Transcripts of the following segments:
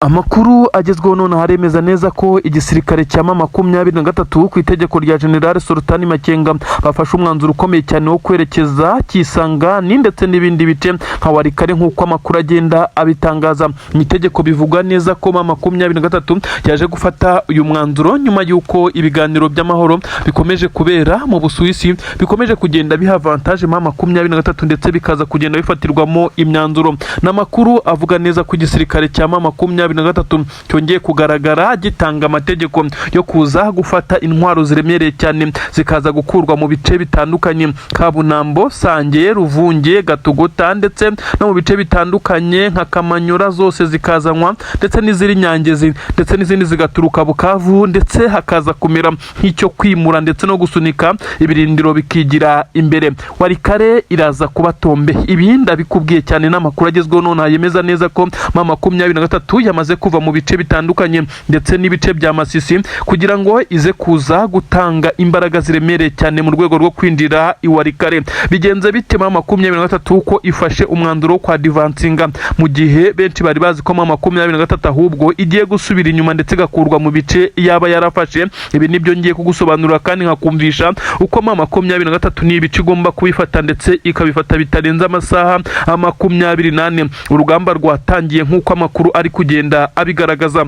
Amakuru agezweho none haremeza neza ko igisirikare cya M23 ku itegeko rya General Sultan Makenga bafashe umwanzuro ukomeye cyane wo kwerekeza Kisangani ndetse n'ibindi bice nka Warikare nk'uko amakuru agenda abitangaza. Mu itegeko bivuga neza ko M23 yaje gufata uyu mwanzuro nyuma y'uko ibiganiro by'amahoro bikomeje kubera mu Busuwisi, bikomeje kugenda biha avantage M23 ndetse bikaza kugenda bifatirwamo imyanzuro. N'amakuru avuga neza ko igisirikare cya M23 cyongeye kugaragara gitanga amategeko yo kuza gufata intwaro ziremereye cyane zikaza gukurwa mu bice bitandukanye Kabunambo, Sange, Ruvunge, Gatogota ndetse no mu bice bitandukanye nka Kamanyura, zose zikazanwa ndetse n'iziri Nyangezi ndetse n'izindi zigaturuka Bukavu, ndetse hakaza kumera nk'icyo kwimura ndetse no gusunika ibirindiro bikigira imbere. Warikare iraza kuba tombe. Ibi ndabikubwiye cyane n'amakuru agezweho none yemeza neza ko M23 yamaze kuva mu bice bitandukanye ndetse n'ibice bya Masisi kugira ngo ize kuza gutanga imbaraga ziremereye cyane mu rwego rwo kwinjira Iwarikare. Bigenze bitema M23 uko ifashe umwanzuro wo kwa divansinga mu gihe benshi bari bazi ko M23 ahubwo igiye gusubira inyuma ndetse gakurwa mu bice yaba yarafashe. Ibi nibyo ngiye kugusobanurira kandi nkakumvisha uko M23 ni ibice igomba kubifata ndetse ikabifata bitarenze amasaha 28. Urugamba rwatangiye nk'uko amakuru ari kugenda abigaragaza.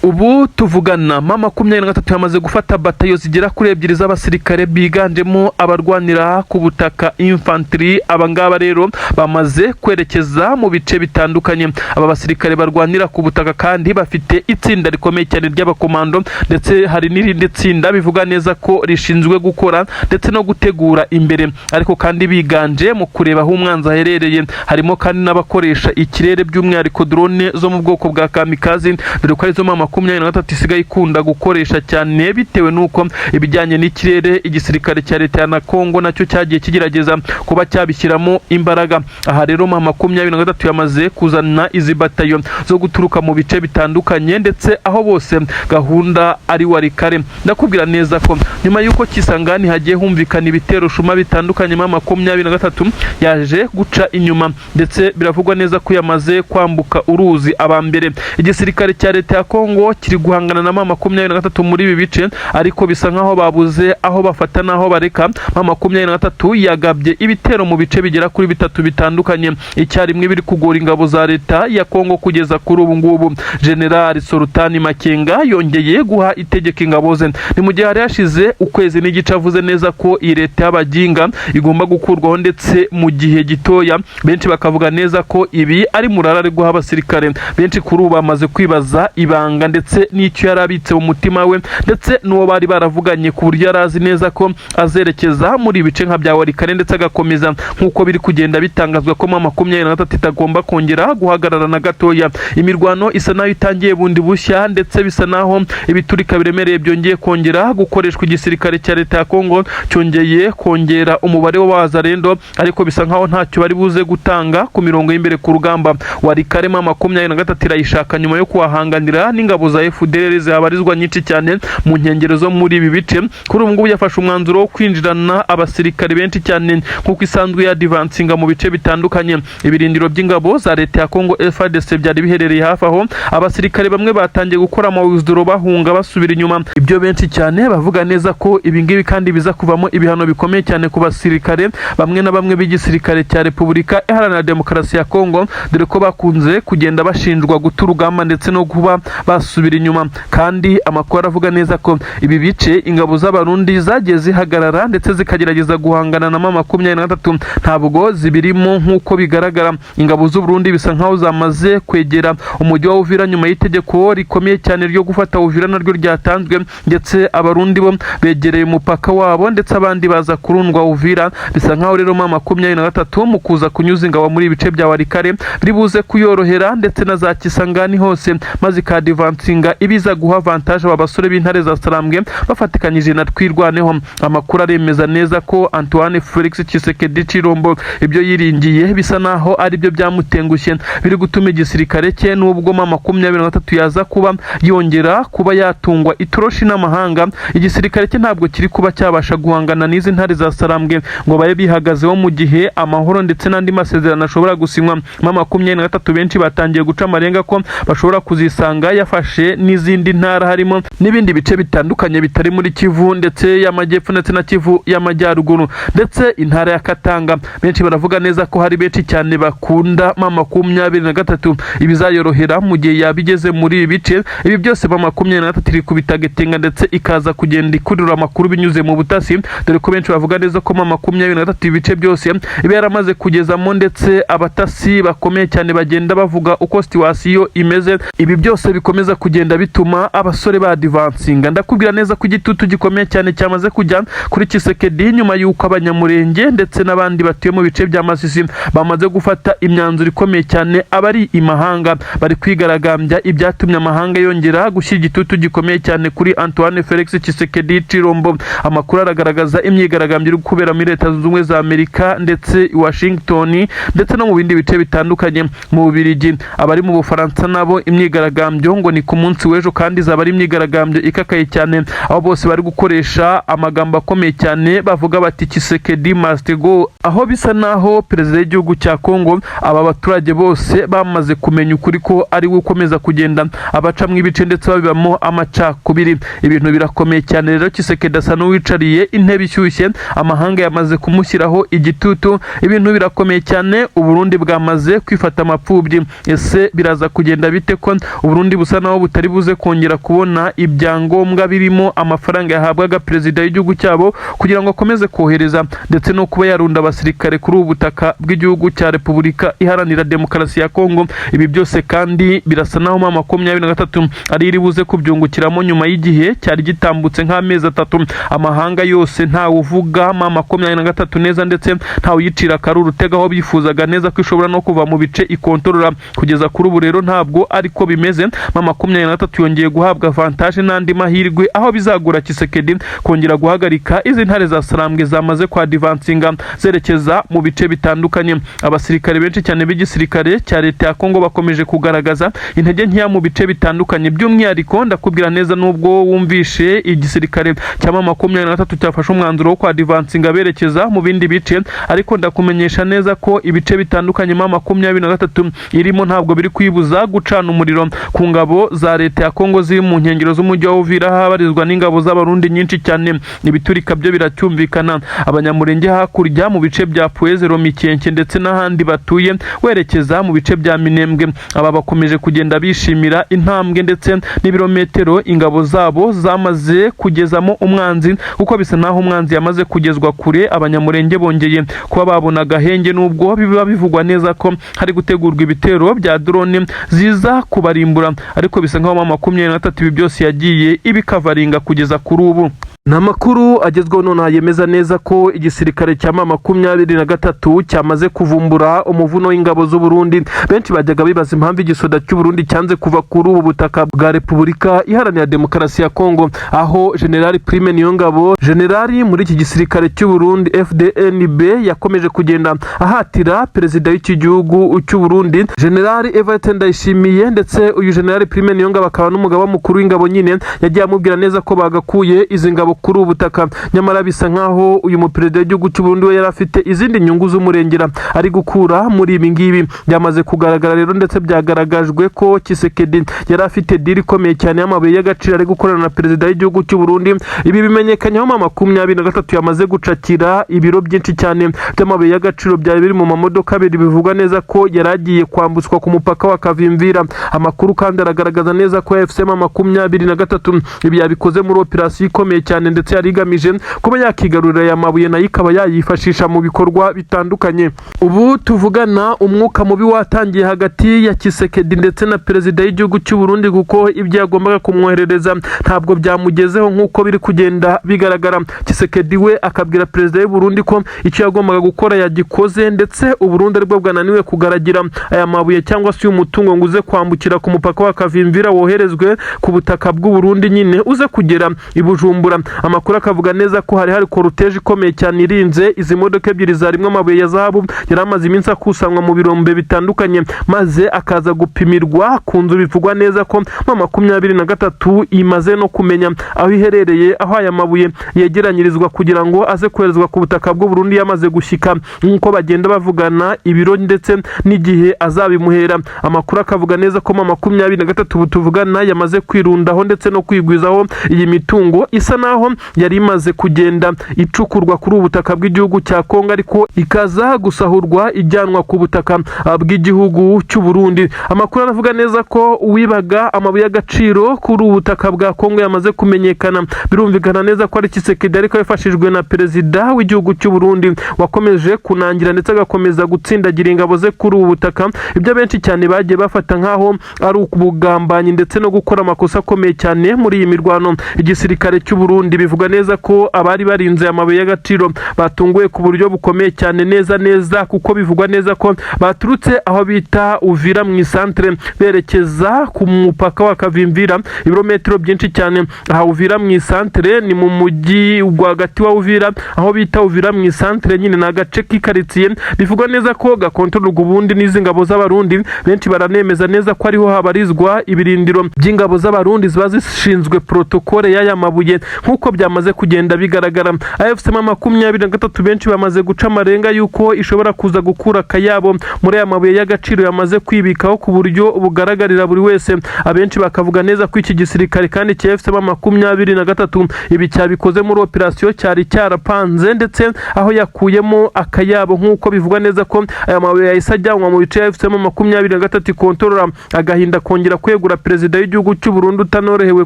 Ubu tuvugana M23 yamaze gufata batayo zigera kuri 2 z'abasirikare biganjemo abarwanira ku butaka infantry. Abangaba rero bamaze kwerekeza mu bice bitandukanye. Aba basirikare barwanira ku butaka kandi bafite itsinda rikomeye cyane ry'abakomando ndetse hari n'irindi tsinda bivuga neza ko rishinzwe gukora ndetse no gutegura imbere, ariko kandi biganje mu kureba aho umwanzi aherereye. Harimo kandi n'abakoresha ikirere by'umwihariko drone zo mu bwoko bwa kamikazi, dore ko arizo M23 isigaye ikunda gukoresha cyane bitewe nuko ibijyanye n'ikirere igisirikare cya leta ya Kongo nacyo cyagiye kigerageza kuba cyabishyiramo imbaraga. Aha rero M23 yamaze kuzana izi batayo zo guturuka mu bice bitandukanye ndetse aho bose gahunda ari Warikare. Ndakubwira neza ko nyuma y'uko Kisangani hagiye humvikana ibitero shuma bitandukanye M23 yaje guca inyuma ndetse biravugwa neza ko yamaze kwambuka uruzi abambere. Igisirikare cya leta ya Kongo kiri guhangana na M23 muri ibi bice, ariko bisa nkaho babuze aho bafata naho bareka. M23 yagabye ibitero mu bice bigera kuri 3 bitandukanye icyarimwe biri kugora ingabo za leta ya Kongo. Kugeza kuri ubu ngubu General Sultan Makenga yongeye guha itegeko ingabo ze. Ni mu gihe hari hashize ukwezi n'igice avuze neza ko iyi leta y'abaginga igomba gukurwaho ndetse mu gihe gitoya. Benshi bakavuga neza ko ibi ari murarare guha abasirikare. Benshi kuri ubu bamaze kwibaza ibanga ndetse n'icyo yarabitse mu mutima we ndetse n'uwo bari baravuganye ku buryo yarazi neza ko azerekeza muri ibice nka bya Warikare ndetse agakomeza nk'uko biri kugenda bitangazwa ko M23 itagomba kongera guhagarara na gatoya. Imirwano isa nayo itangiye bundi bushya ndetse bisa naho ibiturika biremereye byongeye kongera gukoreshwa. Igisirikare cya leta ya Kongo cyongeye kongera umubare w'abazarendo, ariko bisa nkaho ntacyo bari buze gutanga ku mirongo y'imbere ku rugamba. Warikare M23 irayishaka nyuma yo kuhahanganira n'ingabo za FDLR zabarizwa nyinshi cyane mu nkengero zo muri ibi bice. Kuri ubu ngubu yafashe umwanzuro wo kwinjirana abasirikare benshi cyane nk'uko isanzwe ya divansinga mu bice bitandukanye. Ibirindiro by'ingabo za leta ya Kongo FARDC byari biherereye hafi aho. Abasirikare bamwe batangiye gukora amawuzdoro bahunga basubira inyuma. Ibyo benshi cyane bavuga neza ko ibingibi kandi biza kuvamo ibihano bikomeye cyane ku basirikare bamwe na bamwe b'igisirikare cya Repubulika Iharanira Demokarasi ya Kongo, dore ko bakunze kugenda bashinjwa guta urugamba ndetse no kuba basubira inyuma. Kandi amakuru aravuga neza ko ibi bice ingabo z'abarundi zagiye zihagarara ndetse zikagerageza guhangana na M23 ntabwo zibirimo nk'uko bigaragara. Ingabo z'u Burundi bisa nkaho zamaze kwegera umujyi wa Uvira nyuma y'itegeko rikomeye cyane ryo gufata Uvira naryo ryatanzwe, ndetse abarundi bo begereye umupaka wabo ndetse abandi baza kurundwa Uvira. Bisa nkaho rero M23 mu kuza kunyuza ingabo muri ibice bya Warikare biri buze kuyorohera ndetse na za Kisangani hose, maze ikadiva kwadivansinga ibiza guha avantage aba basore b'intare za Sarambwe bafatikanyije na Twirwaneho. Amakuru aremeza neza ko Antoine Felix Tshisekedi Chilombo ibyo yiringiye bisa naho ari byo byamutengushye biri gutuma igisirikare cye n'ubwo mama 23 yaza kuba yongera kuba yatungwa itoroshi n'amahanga, igisirikare cye ntabwo kiri kuba cyabasha guhangana n'izi ntare za Sarambwe ngo baye bihagazeho mu gihe amahoro ndetse n'andi masezerano ashobora gusinywa. Mama 23 benshi batangiye guca amarenga ko bashobora kuzisanga yafashe n'izindi ntara harimo n'ibindi bice bitandukanye bitari muri Kivu ndetse y'amajyepfo ndetse na Kivu y'amajyaruguru ndetse intara ya Katanga. Benshi baravuga neza ko hari benshi cyane bakunda mama 23 ibizayorohera mu gihe yabigeze muri ibi bice. Ibi byose mama 23 iri kubitagetenga ndetse ikaza kugenda ikurura amakuru binyuze mu butasi, dore ko benshi bavuga neza ko mama 23 ibice byose ibe yaramaze kugezamo ndetse abatasi bakomeye cyane bagenda bavuga uko situation imeze. Ibi byose bikomeza kugenda bituma abasore ba advancinga. Ndakubwira neza ko igitutu gikomeye cyane cyamaze kujya kuri Tshisekedi nyuma y'uko abanyamurenge ndetse n'abandi batuye mu bice bya Masisi bamaze gufata imyanzuro ikomeye cyane. Abari imahanga bari kwigaragambya ibyatumye amahanga yongera gushyira igitutu gikomeye cyane kuri Antoine Felix Tshisekedi Chilombo. Amakuru aragaragaza imyigaragambyo iri kubera muri Leta Zunze Ubumwe za Amerika ndetse Washington ndetse no mu bindi bice bitandukanye. Mu Bubiligi, abari mu Bufaransa nabo imyigaragambyo ngo ni ku munsi w'ejo kandi zaba ari imyigaragambyo ikakaye cyane, aho bose bari gukoresha amagambo akomeye cyane bavuga bati Tshisekedi must go, aho bisa naho perezida w'igihugu cya Kongo aba baturage bose bamaze kumenya ukuri ko ari we ukomeza kugenda abaca mu ibice ndetse babibamo amacakubiri. Ibintu birakomeye cyane rero. Tshisekedi asa n'uwicariye intebe ishyushye, amahanga yamaze kumushyiraho igitutu. Ibintu birakomeye cyane. Uburundi bwamaze kwifata amapfubyi. Ese biraza kugenda bite ko Uburundi busa naho butari buze kongera kubona ibyangombwa birimo amafaranga yahabwaga perezida w'igihugu cyabo kugira ngo akomeze kohereza ndetse no kuba yarunda abasirikare kuri ubu butaka bw'igihugu cya Repubulika Iharanira Demokarasi ya Kongo? Ibi byose kandi birasa naho mama 23 ari iri buze kubyungukiramo nyuma y'igihe cyari gitambutse nk'amezi 3 amahanga yose ntawe uvuga mama 23 neza ndetse ntawe yicira karuru tegaho bifuzaga neza ko ishobora no kuva mu bice ikontorora. Kugeza kuri ubu rero ntabwo ariko bimeze. Mama 23 yongeye guhabwa avantage n'andi mahirwe, aho bizagura Tshisekedi kongera guhagarika izi ntare za Sarambwe zamaze kwa advancinga zerekeza mu bice bitandukanye. Abasirikare benshi cyane b'igisirikare cya leta ya Kongo bakomeje kugaragaza intege nkeya mu bice bitandukanye. By'umwihariko ndakubwira neza nubwo wumvishe igisirikare cya mama 23 cyafashe umwanzuro wo kwa advancinga berekeza mu bindi bice, ariko ndakumenyesha neza ko ibice bitandukanye mama 23 irimo ntabwo biri kwibuza gucana umuriro ku ngabo za leta ya Kongo ziri mu nkengero z'umujyi wa Uvira habarizwa n'ingabo z'abarundi nyinshi cyane. Ibiturika byo biracyumvikana. Abanyamurenge hakurya mu bice bya Puezero, Mikenke ndetse n'ahandi batuye werekeza mu bice bya Minembwe, aba bakomeje kugenda bishimira intambwe ndetse n'ibirometero ingabo zabo zamaze kugezamo umwanzi, kuko bisa naho umwanzi yamaze kugezwa kure. Abanyamurenge bongeye kuba babona agahenge, nubwo biba bivugwa neza ko hari gutegurwa ibitero bya drone ziza kubarimbura, ariko bisa nkaho mama 23 ibi byose yagiye ibikavaringa kugeza kuri ubu. Namakuru agezweho none yemeza neza ko igisirikare cya mama 23 cyamaze kuvumbura umuvuno w'ingabo z'u Burundi. Benshi bajyaga bibaza impamvu igisoda cy'u Burundi cyanze kuva kuri ubu butaka bwa Repubulika Iharanira Demokarasi ya Kongo, aho General Prime Niyongabo, generali muri iki gisirikare cy'u Burundi FDNB, yakomeje kugenda ahatira perezida w'iki gihugu cy'u Burundi General Evariste Ndayishimiye, ndetse uyu General Prime Niyongabo akaba n'umugaba mukuru w'ingabo nyine yagiye amubwira neza ko bagakuye izi ngabo kuri ubutaka. Nyamara bisa nkaho uyu muperezida w'igihugu cy'u Burundi we yarafite izindi nyungu z'umurengera ari gukura muri ibi ngibi. Byamaze kugaragara rero ndetse byagaragajwe ko Tshisekedi yarafite deal ikomeye cyane y'amabuye y'agaciro ari gukorana na perezida w'igihugu cy'u Burundi. Ibi bimenyekanye aho mama 23 yamaze gucakira ibiro byinshi cyane by'amabuye y'agaciro byari biri mu mamodoka abiri, bivugwa neza ko yaragiye kwambutswa ku mupaka wa Kavimvira. Amakuru kandi aragaragaza neza ko FC mama 23 ibi yabikoze muri operasiyo ikomeye cyane cyane ndetse yari igamije kuba yakigarurira aya mabuye nayo ikaba yayifashisha mu bikorwa bitandukanye. Ubu tuvugana umwuka mubi watangiye hagati ya Tshisekedi ndetse na perezida y'igihugu cy'u Burundi kuko ibyo yagombaga kumwoherereza ntabwo byamugezeho nk'uko biri kugenda bigaragara. Tshisekedi we akabwira perezida y'u Burundi ko icyo yagombaga gukora yagikoze ndetse u Burundi aribwo bwananiwe kugaragira aya mabuye cyangwa se uyu mutungo ngo uze kwambukira ku mupaka wa Kavimvira woherezwe ku butaka bw'u Burundi nyine uze kugera i Bujumbura. Amakuru akavuga neza ko hari korutege ikomeye cyane irinze izi modoka ebyiri zarimwe amabuye ya zahabu yari amaze iminsi akusanywa mu birombe bitandukanye maze akaza gupimirwa ku nzu. Bivugwa neza ko M23 imaze no kumenya aho iherereye, aho aya mabuye yegeranyirizwa kugira ngo aze koherezwa ku butaka bw'u Burundi yamaze gushyika nk'uko bagenda bavugana ibiro ndetse n'igihe azabimuhera. Amakuru akavuga neza ko M23 tuvugana yamaze kwirundaho ndetse no kwigwizaho iyi mitungo isa naho yari imaze kugenda icukurwa kuri ubutaka bw'igihugu cya Kongo ariko ikaza gusahurwa ijyanwa ku butaka bw'igihugu cy'u Burundi. Amakuru aravuga neza ko uwibaga amabuye y'agaciro kuri ubutaka bwa Kongo yamaze kumenyekana. Birumvikana neza ko ari Tshisekedi ariko yafashijwe na perezida w'igihugu cy'u Burundi wakomeje kunangira ndetse agakomeza gutsindagira ingabo ze kuri ubu butaka. Ibyo benshi cyane bagiye bafata nkaho ari ubugambanyi ndetse no gukora amakosa akomeye cyane muri iyi mirwano. Igisirikare cy'u Burundi bivuga neza ko abari barinze amabuye y'agaciro batunguwe ku buryo bukomeye cyane neza kuko bivugwa neza ko baturutse aho bita Uvira mu isantre berekeza ku mupaka wa Kavimvira ibirometero byinshi cyane. Aha Uvira mu isantre ni mu mujyi rwagati wa Uvira, aho bita Uvira mu isantre nyine na gace kikaritsiye. Bivugwa neza ko gakontororwa ubundi n'izi ngabo z'abarundi. Benshi baranemeza neza ko ariho habarizwa ibirindiro by'ingabo z'abarundi ziba zishinzwe protokole y'aya mabuye nk'uko byamaze kugenda bigaragara. AFC M23 benshi bamaze guca amarenga yuko ishobora kuza gukura akayabo muri aya mabuye y'agaciro yamaze kwibikaho ku buryo bugaragarira buri wese. Abenshi bakavuga neza ko iki gisirikare kandi cya AFC M23 ibi cyabikoze muri operasiyo cyari cyarapanze ndetse aho yakuyemo akayabo nk'uko bivugwa neza ko aya mabuye yahise ajyanwa mu bice AFC M23 ikontorora agahinda kongera kwegura perezida w'igihugu cy'u Burundi utanorohewe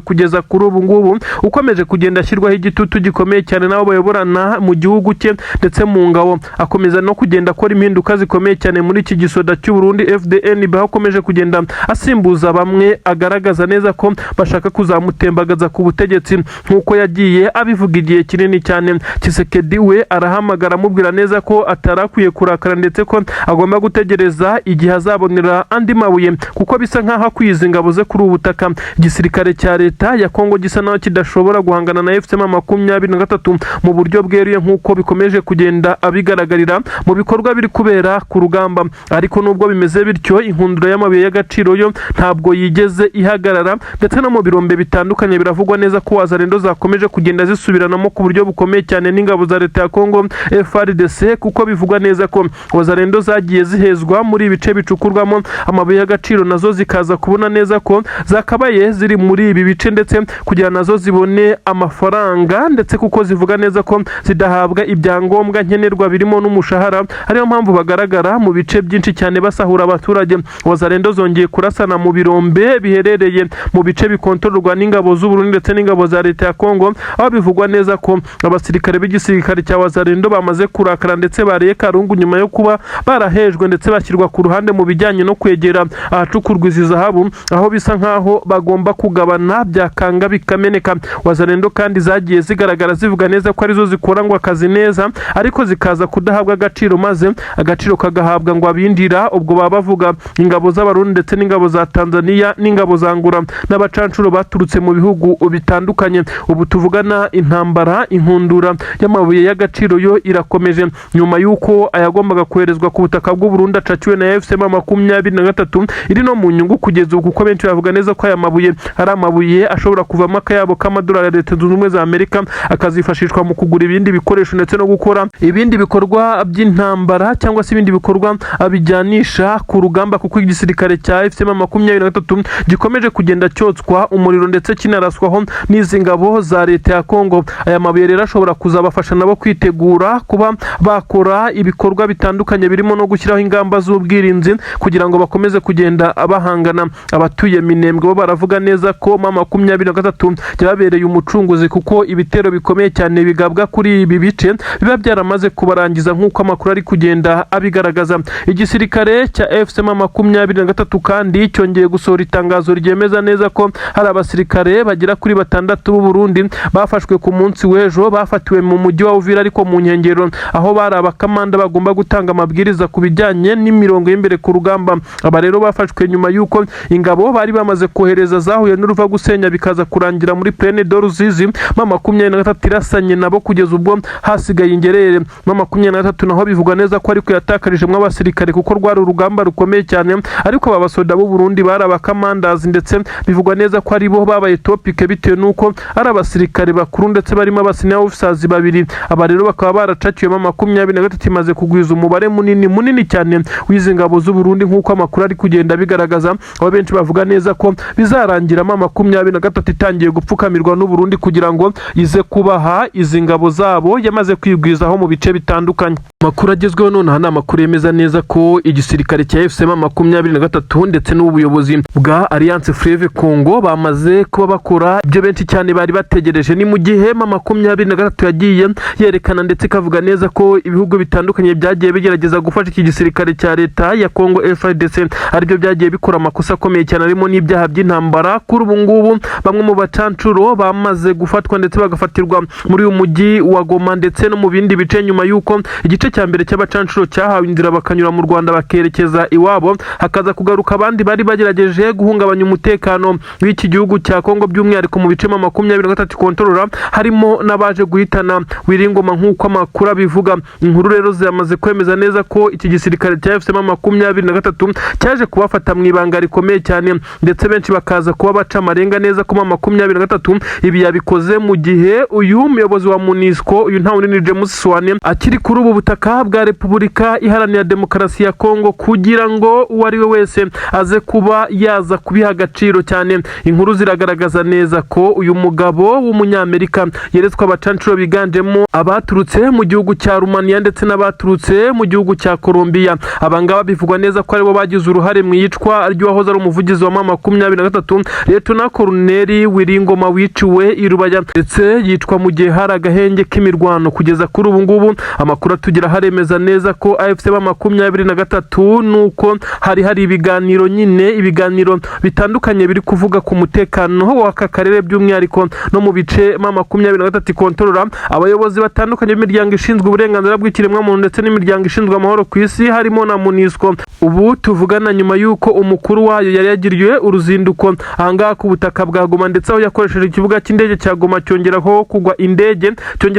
kugeza kuri ubu ngubu ukomeje kugenda ashyirwaho igitutu gikomeye cyane nabo bayoborana mu gihugu cye ndetse mu ngabo. Akomeza no kugenda akora impinduka zikomeye cyane muri iki gisoda cy'u Burundi FDN bakomeje kugenda asimbuza bamwe agaragaza neza ko bashaka kuzamutembagaza ku butegetsi nk'uko yagiye abivuga igihe kinini cyane. Tshisekedi we arahamagara amubwira neza ko atarakwiye kurakara ndetse ko agomba gutegereza igihe azabonera andi mabuye kuko bisa nkaho akwiza ingabo ze kuri ubutaka. Igisirikare cya leta ya Kongo gisa naho kidashobora guhangana na AFC M23 mu buryo bweruye nk'uko bikomeje kugenda abigaragarira mu bikorwa biri kubera ku rugamba. Ariko nubwo bimeze bityo inkundura y'amabuye y'agaciro yo ntabwo yigeze ihagarara ndetse no mu birombe bitandukanye biravugwa neza ko wazarendo zakomeje kugenda zisubiranamo ku buryo bukomeye cyane n'ingabo za leta ya Kongo FARDC kuko bivugwa neza ko wazarendo zagiye zihezwa muri ibice bicukurwamo amabuye y'agaciro nazo zikaza kubona neza ko zakabaye ziri muri ibi bice ndetse kugira nazo zibone amafaranga ndetse kuko zivuga neza ko zidahabwa ibyangombwa nkenerwa birimo n'umushahara. Ariyo mpamvu bagaragara mu bice byinshi cyane basahura abaturage. Wazarendo zongeye kurasana mu birombe biherereye mu bice bikontororwa n'ingabo z'u Burundi ndetse n'ingabo za leta ya Kongo, aho bivugwa neza ko abasirikare b'igisirikare cya wazarendo bamaze kurakara ndetse bariye karungu nyuma yo kuba barahejwe ndetse bashyirwa ku ruhande mu bijyanye no kwegera ahacukurwa izi zahabu, aho bisa nkaho bagomba kugabana byakanga bikameneka. Wazarendo kandi zagiye zigaragara zivuga neza ko arizo zikora ngo akazi neza ariko zikaza kudahabwa agaciro maze agaciro kagahabwa ngo abindira. Ubwo baba bavuga ingabo z'abarundi ndetse n'ingabo za Tanzania n'ingabo za Angola n'abacancuro baturutse mu bihugu bitandukanye. Ubu tuvugana intambara inkundura y'amabuye y'agaciro yo irakomeje nyuma yuko ayagombaga koherezwa ku butaka bw'u Burundi acaciwe na AFC M23 iri no mu nyungu kugeza ubu kuko benshi bavuga neza ko aya mabuye ari amabuye ashobora kuvamo akayabo k'amadolari ya Leta Zunze Ubumwe za Amerika akazifashishwa mu kugura ibindi bikoresho ndetse no gukora ibindi bikorwa by'intambara cyangwa se ibindi bikorwa bijyanisha ku rugamba kuko igisirikare cya AFC M23 gikomeje kugenda cyotswa umuriro ndetse kinaraswaho n'izi ngabo za leta ya Kongo. Aya mabuye rero ashobora kuzabafasha nabo kwitegura kuba bakora ibikorwa bitandukanye birimo no gushyiraho ingamba z'ubwirinzi kugira ngo bakomeze kugenda abahangana. Abatuye Minembwe bo baravuga neza ko M23 yababereye umucunguzi yavuze kuko ibitero bikomeye cyane bigabwa kuri ibi bice biba byaramaze kubarangiza nk'uko amakuru ari kugenda abigaragaza. Igisirikare cya M23 kandi cyongeye gusohora itangazo ryemeza neza ko hari abasirikare bagera kuri 6 b'u Burundi bafashwe ku munsi w'ejo, bafatiwe mu mujyi wa Uvira ariko mu nkengero, aho bari abakamanda bagomba gutanga amabwiriza ku bijyanye n'imirongo y'imbere ku rugamba. Aba rero bafashwe nyuma y'uko ingabo bari bamaze kohereza zahuye n'uruva gusenya bikaza kurangira muri Plaine de Ruzizi. M23 irasanye nabo kugeza ubwo hasigaye ingerere. M23 naho bivugwa neza ko ariko yatakarijemo abasirikare kuko rwari urugamba rukomeye cyane, ariko aba basoda b'u Burundi bari abakamandazi ndetse bivugwa neza ko ari bo babaye topic bitewe nuko ari abasirikare bakuru ndetse barimo abasenior officers babiri. Aba rero bakaba baracakiwe M23 imaze kugwiza umubare munini cyane w'izi ngabo z'u Burundi nk'uko amakuru ari kugenda bigaragaza. Aba benshi bavuga neza ko bizarangira M23 itangiye gupfukamirwa n'u Burundi kugira ngo ize kubaha izi ngabo zabo yamaze kwigwizaho mu bice bitandukanye. Amakuru agezweho none ni amakuru yemeza neza ko igisirikare cya M23 ndetse n'ubuyobozi bwa Alliance Fleuve Congo bamaze kuba bakora ibyo benshi cyane bari bategereje. Ni mu gihe M23 yagiye yerekana ndetse ikavuga neza ko ibihugu bitandukanye byagiye bigerageza gufasha iki gisirikare cya leta ya Congo FARDC aribyo byagiye bikora amakosa akomeye cyane arimo n'ibyaha by'intambara. Kuri ubu ngubu bamwe mu bacancuro bamaze gufatwa ndetse bagafatirwa muri uyu mujyi wa Goma ndetse no mu bindi bice, nyuma y'uko igice cya mbere cy'abacancuro cyahawe inzira bakanyura mu Rwanda bakerekeza iwabo, hakaza kugaruka abandi bari bagerageje guhungabanya umutekano w'iki gihugu cya Congo by'umwihariko mu bice M23 kontrolora, harimo n'abaje guhitana Wiringoma nk'uko amakuru abivuga. Inkuru rero zamaze kwemeza neza ko iki gisirikare cya M23 cyaje kubafata mu ibanga rikomeye cyane, ndetse benshi bakaza kuba baca amarenga neza ko M23 ibi yabikoze mu gihe uyu muyobozi wa MONUSCO uyu nta wundi ni James Swane akiri kuri ubu butaka bwa Repubulika Iharanira Demokarasi ya Congo kugira ngo uwo ari we wese aze kuba yaza kubiha agaciro cyane. Inkuru ziragaragaza neza ko uyu mugabo w'umunyamerika yeretswe abacancuro biganjemo abaturutse mu gihugu cya Rumania ndetse n'abaturutse mu gihugu cya Colombia. Abangaba bivugwa neza ko aribo bagize uruhare mu yicwa ry'uwahoze ari umuvugizi wa M23 Lieutenant Colonel Wiringoma wiciwe i Rubaya ndetse yicwa mu gihe hari agahenge k'imirwano. Kugeza kuri ubu ngubu amakuru atugira haremeza neza ko AFC M23 nuko hari ibiganiro bitandukanye biri kuvuga ku mutekano w'aka karere by'umwihariko no mu bice M23 kontrolora. Abayobozi batandukanye b'imiryango ishinzwe uburenganzira bw'ikiremwamuntu ndetse n'imiryango ishinzwe amahoro ku isi harimo na MONUSCO ubu tuvugana nyuma y'uko umukuru wayo yari yagiriwe uruzinduko ahangaha ku butaka bwa Goma, ndetse aho yakoresheje ikibuga cy'indege cya Goma cyongera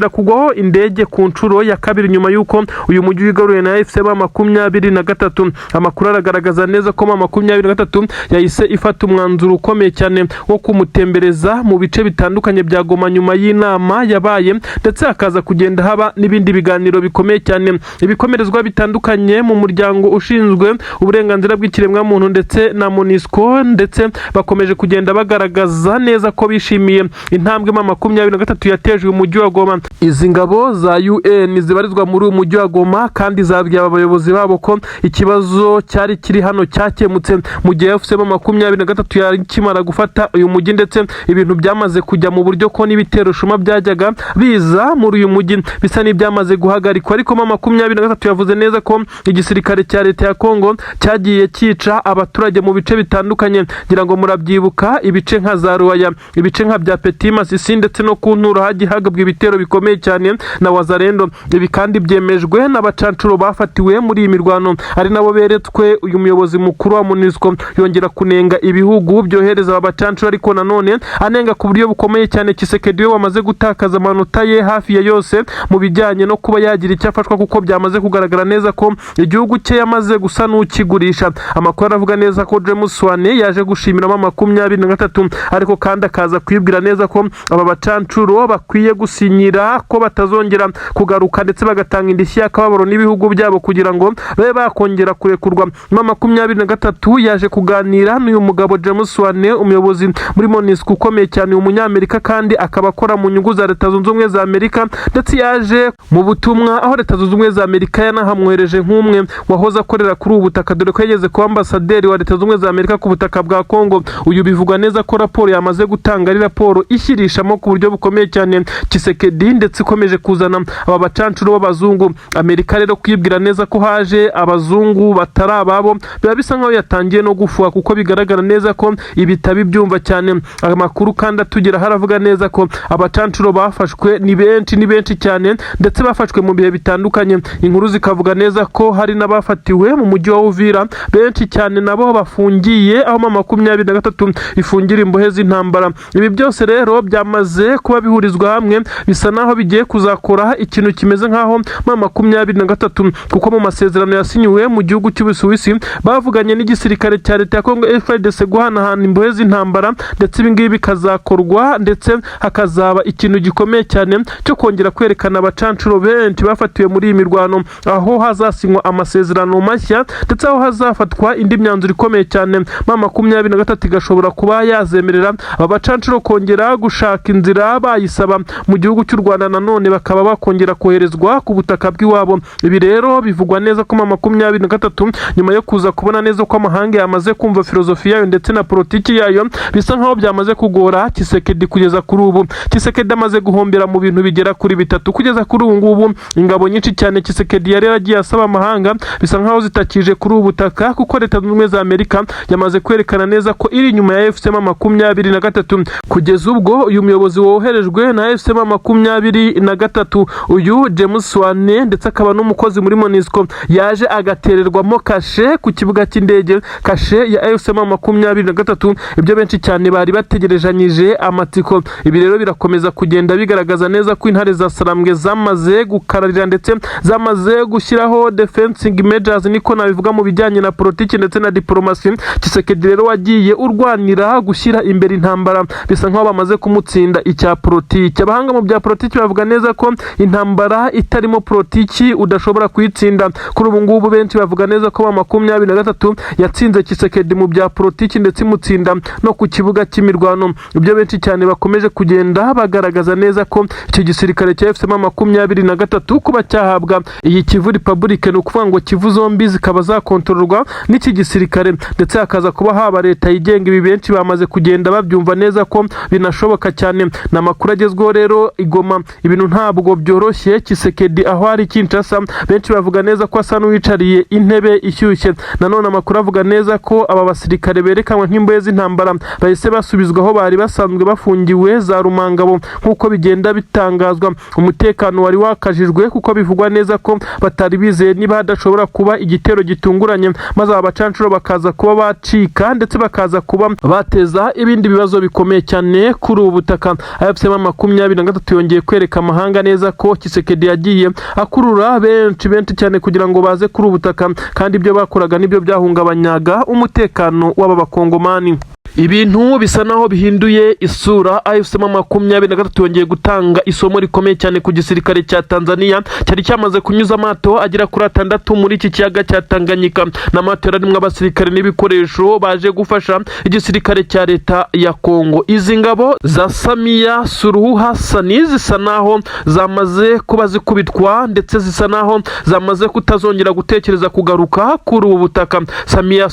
kugwaho indege ku nshuro ya kabiri nyuma y'uko uyu mujyi wigaruye na AFC M23. Amakuru aragaragaza neza ko M23 yahise ifata umwanzuro ukomeye cyane wo kumutembereza mu bice bitandukanye bya Goma nyuma y'inama yabaye, ndetse hakaza kugenda haba n'ibindi biganiro bikomeye cyane. Ibikomerezwa bitandukanye mu muryango ushinzwe uburenganzira bw'ikiremwamuntu ndetse na MONUSCO ndetse bakomeje kugenda bagaragaza neza ko bishimiye intambwe M23 yateje uyu mujyi wa Goma. Izi ngabo za UN zibarizwa muri uyu mujyi wa Goma kandi zabwiye abayobozi babo ko ikibazo cyari kiri hano cyakemutse mu gihe AFC M23 yari kimara gufata uyu mujyi, ndetse ibintu byamaze kujya mu buryo ko n'ibitero shuma byajyaga biza muri uyu mujyi bisa n'ibyamaze guhagarikwa. Ariko M23 yavuze neza ko igisirikare cya leta ya Congo cyagiye cyica abaturage mu bice bitandukanye, ngira ngo murabyibuka ibice nka za Ruwaya, ibice nka bya Petit Masisi ndetse no ku Nturo hagiye hagabwa ibitero bikomeye cyane na Wazalendo. Ibi kandi byemejwe n'abacancuro bafatiwe muri iyi mirwano, ari nabo beretswe uyu muyobozi mukuru wa MONUSCO. Yongera kunenga ibihugu byohereza abacancuro, ariko nanone anenga ku buryo bukomeye cyane Tshisekedi we wamaze gutakaza amanota ye hafi ya yose mu bijyanye no kuba yagira icyo afashwa, kuko byamaze kugaragara neza ko igihugu cye yamaze gusa n'ukigurisha. Amakuru aravuga neza ko James Swane yaje gushimira M23, ariko kandi akaza kwibwira neza ko aba bacancuro bakwiye gusinyira ko batazongera kugaruka ndetse bagatanga indishyi indishyi y'akababaro n'ibihugu byabo kugira ngo babe bakongera kurekurwa. 23 yaje kuganira n'uyu mugabo James Wane, umuyobozi muri MONUSCO ukomeye cyane umunyamerika kandi akaba akora mu nyungu za Leta Zunze Ubumwe za Amerika, ndetse yaje mu butumwa aho Leta Zunze Ubumwe za Amerika yanahamwereje nk'umwe wahoze akorera kuri ubu butaka, dore ko yageze ku ambasaderi wa Leta Zunze Ubumwe za Amerika ku butaka bwa Kongo. Uyu bivugwa neza ko raporo yamaze gutanga ari raporo ishyirishamo ku buryo bukomeye cyane Tshisekedi, ndetse ikomeje kuzana aba bacancuro b'abazungu. Amerika rero kwibwira neza ko haje abazungu batari ababo biba bisa nkaho yatangiye no gufuha, kuko bigaragara neza ko ibitabi byumva cyane. Amakuru kandi atugera haravuga neza ko abacancuro bafashwe ni benshi cyane, ndetse bafashwe mu bihe bitandukanye. Inkuru zikavuga neza ko hari n'abafatiwe mu mujyi wa Uvira benshi cyane nabo bafungiye, aho 23 ifungira imbohe z'intambara. Ibi byose rero byamaze kuba bihurizwa hamwe, bisa naho bigiye kuzakora ikintu kimeze nkaho 23, kuko mu masezerano yasinyiwe mu gihugu cy'Ubusuwisi bavuganye n'igisirikare cya Leta ya Kongo FARDC guhanahana imbohe z'intambara, ndetse ibi ngibi bikazakorwa, ndetse hakazaba ikintu gikomeye cyane cyo kongera kwerekana abacancuro benshi bafatiwe muri iyi mirwano, aho hazasinywa amasezerano mashya, ndetse aho hazafatwa indi myanzuro ikomeye cyane. 23 igashobora kuba yazemerera aba bacancuro kongera gushaka inzira bayisaba mu gihugu cy'u Rwanda, nanone bakaba bakongera koherezwa ku butaka bw'iwabo. Ibi rero bivugwa neza ko 23 nyuma yo kuza kubona neza ko amahanga yamaze kumva filozofi yayo ndetse na politiki yayo, bisa nkaho byamaze kugora Tshisekedi kugeza kuri ubu. Tshisekedi amaze guhombera mu bintu bigera kuri 3 kugeza kuri ubu ngubu. Ingabo nyinshi cyane Tshisekedi yari yaragiye asaba amahanga bisa nkaho zitakije kuri ubu butaka, kuko Leta Zunze Ubumwe za Amerika yamaze kwerekana neza ko iri nyuma ya FCM23. Kugeza ubwo uyu muyobozi woherejwe na FCM23 uyu James Wane, ndetse akaba n'umukozi muri MONUSCO, yaje agatererwamo kashe ku kibuga cy'indege, kashe ya FCM23. Ibyo benshi cyane bari bategerejanyije amatsiko. Ibi rero birakomeza kugenda bigaragaza neza ko intare za Sarambwe zamaze gukararira, ndetse zamaze gushyiraho defensing measures, niko nabivuga mu bijyanye na politiki ndetse na diplomasi. Tshisekedi rero wagiye urwanira gushyira imbere intambara, bisa nkaho bamaze kumutsinda icya politiki. Abahanga mu bya politiki bavuga neza ko intambara itarimo politiki udashobora kuyitsinda. Kuri ubu ngubu benshi bavuga neza ko 23 yatsinze Tshisekedi mu bya politiki, ndetse imutsinda no ku kibuga cy'imirwano. Ibyo benshi cyane bakomeje kugenda bagaragaza neza ko icyo gisirikare cya FCM23 kuba cyahabwa iyi Kivu Republic, ni ukuvuga ngo Kivu zombi zikaba zakontororwa n'iki gisirikare, ndetse hakaza kuba haba leta yigenga. Ibi benshi bamaze kugenda babyumva neza ko binashoboka cyane. N'amakuru agezweho rero Igoma, ibintu ntabwo byoroshye. Tshisekedi aho ari Kinshasa benshi bavuga neza ko asa n'uwicariye intebe ishyushye. Nanone amakuru avuga neza ko aba basirikare berekanwa nk'imbohe z'intambara bahise basubizwa aho bari basanzwe bafungiwe za Rumangabo, nk'uko bigenda bitangazwa. Umutekano wari wakajijwe, kuko bivugwa neza ko batari bizeye niba hadashobora kuba igitero gitunguranye, maze aba bacancuro bakaza kuba bacika, ndetse bakaza kuba bateza ibindi bibazo bikomeye cyane kuri ubu butaka. FCM23 yongeye kwereka amahanga neza ko Tshisekedi yagiye akurura benshi cyane kugira ngo baze kuri ubu butaka, kandi ibyo bakoraga nibyo byahungabanyaga umutekano w'aba bakongomani. Ibintu bisa naho bihinduye isura. FCM23 yongeye gutanga isomo rikomeye cyane ku gisirikare cya Tanzania cyari cyamaze kunyuza amato agera kuri 6 muri iki kiyaga cya Tanganyika. N'amato yarimwe abasirikare n'ibikoresho baje gufasha igisirikare cya Leta ya Kongo. Izi ngabo za Samia Suluhu Hassan zisa naho zamaze kuba zikubitwa, ndetse zisa naho zamaze kutazongera gutekereza kugaruka kuri ubu butaka. Samia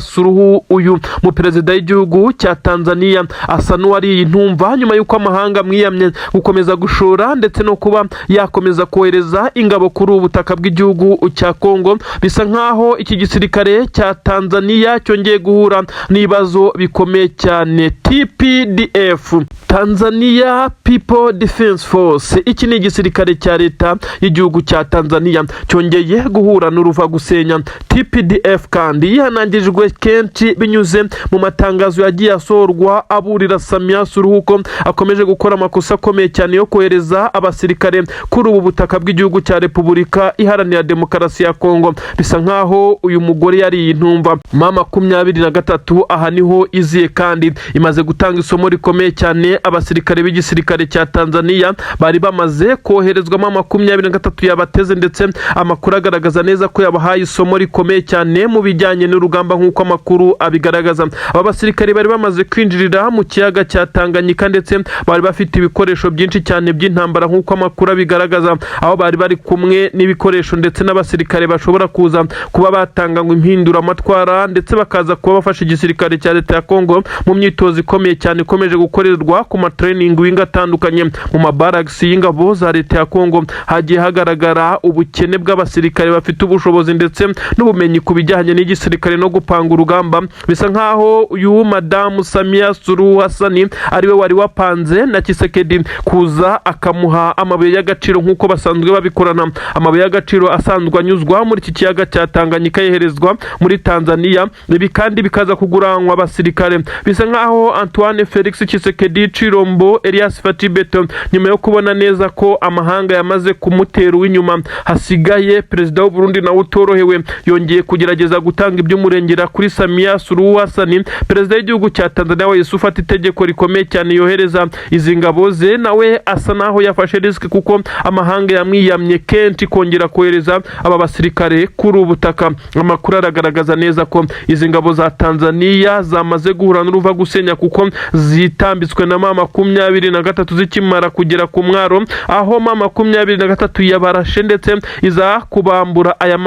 Suluhu uyu mu perezida w'igihugu cya Tanzania asa n'uwari intumva nyuma y'uko amahanga mwiyamye gukomeza gushora, ndetse no kuba yakomeza kohereza ingabo kuri ubu butaka bw'igihugu cya Kongo. Bisa nkaho iki gisirikare cya Tanzania cyongeye guhura n'ibibazo bikomeye cyane. TPDF, Tanzania People Defense Force, iki ni igisirikare cya Leta y'igihugu cya Tanzania cyongeye guhura n'uruva gusenya. TPDF kandi yanangijwe kenshi binyuze mu matangazo yagiye asorwa aburira Samia Suluhu ko akomeje gukora amakosa akomeye cyane yo kohereza abasirikare kuri ubu butaka bw'igihugu cya Repubulika Iharanira Demokarasi ya Kongo. Bisa nkaho uyu mugore yari intumva. 23 aha niho iziye, kandi imaze gutanga isomo rikomeye cyane abasirikare b'igisirikare cya Tanzania bari bamaze koherezwamo 23 yabateze, ndetse amakuru agaragaza neza ko yabahaye isomo rikomeye cyane mu bijyanye n'urugamba nk'uko amakuru abigaragaza. Aba basirikare bari bamaze kwinjirira mu kiyaga cya Tanganyika, ndetse bari bafite ibikoresho byinshi cyane by'intambara nk'uko amakuru abigaragaza, aho bari kumwe n'ibikoresho ndetse n'abasirikare bashobora kuza kuba batanga ngo impinduramatwara, ndetse bakaza kuba bafasha igisirikare cya leta ya Kongo mu myitozo ikomeye cyane ikomeje gukorerwa ku matraining wing atandukanye mu mabaragisi y'ingabo za leta ya Kongo. Hagiye hagaragara ubukene bw'abasirikare bafite ubushobozi ndetse n'ubumenyi ku bijyanye n'igisirikare no gupanga urugamba. Bisa nkaho uyu Madamu Samia Suluhu Hassan ariwe wari wapanze na Tshisekedi kuza akamuha amabuye y'agaciro nk'uko basanzwe babikorana. Amabuye y'agaciro asanzwe anyuzwa muri iki kiyaga cya Tanganyika yeherezwa muri Tanzania, ibi kandi bikaza kuguranwa abasirikare. Bisa nkaho Antoine Felix Tshisekedi Chilombo Elias Fatibeto, nyuma yo kubona neza ko amahanga yamaze kumutera w'inyuma, hasigaye perezida w'u Burundi na utorohewe, yongeye kugerageza gutanga iby'umurengera kuri Samia Suluhu Hassan. Perezida w'igihugu cya Tanzania we ufata itegeko rikomeye cyane yohereza izi ngabo ze, nawe asa naho yafashe risk kuko amahanga yamwiyamye kenshi kongera kohereza aba basirikare kuri ubutaka. Amakuru aragaragaza neza ko izi ngabo za Tanzania zamaze guhura n'uruva gusenya kuko zitambitswe na mama 23 zikimara kugera ku mwaro, aho mama 23 yabarashe ndetse iza kubambura aya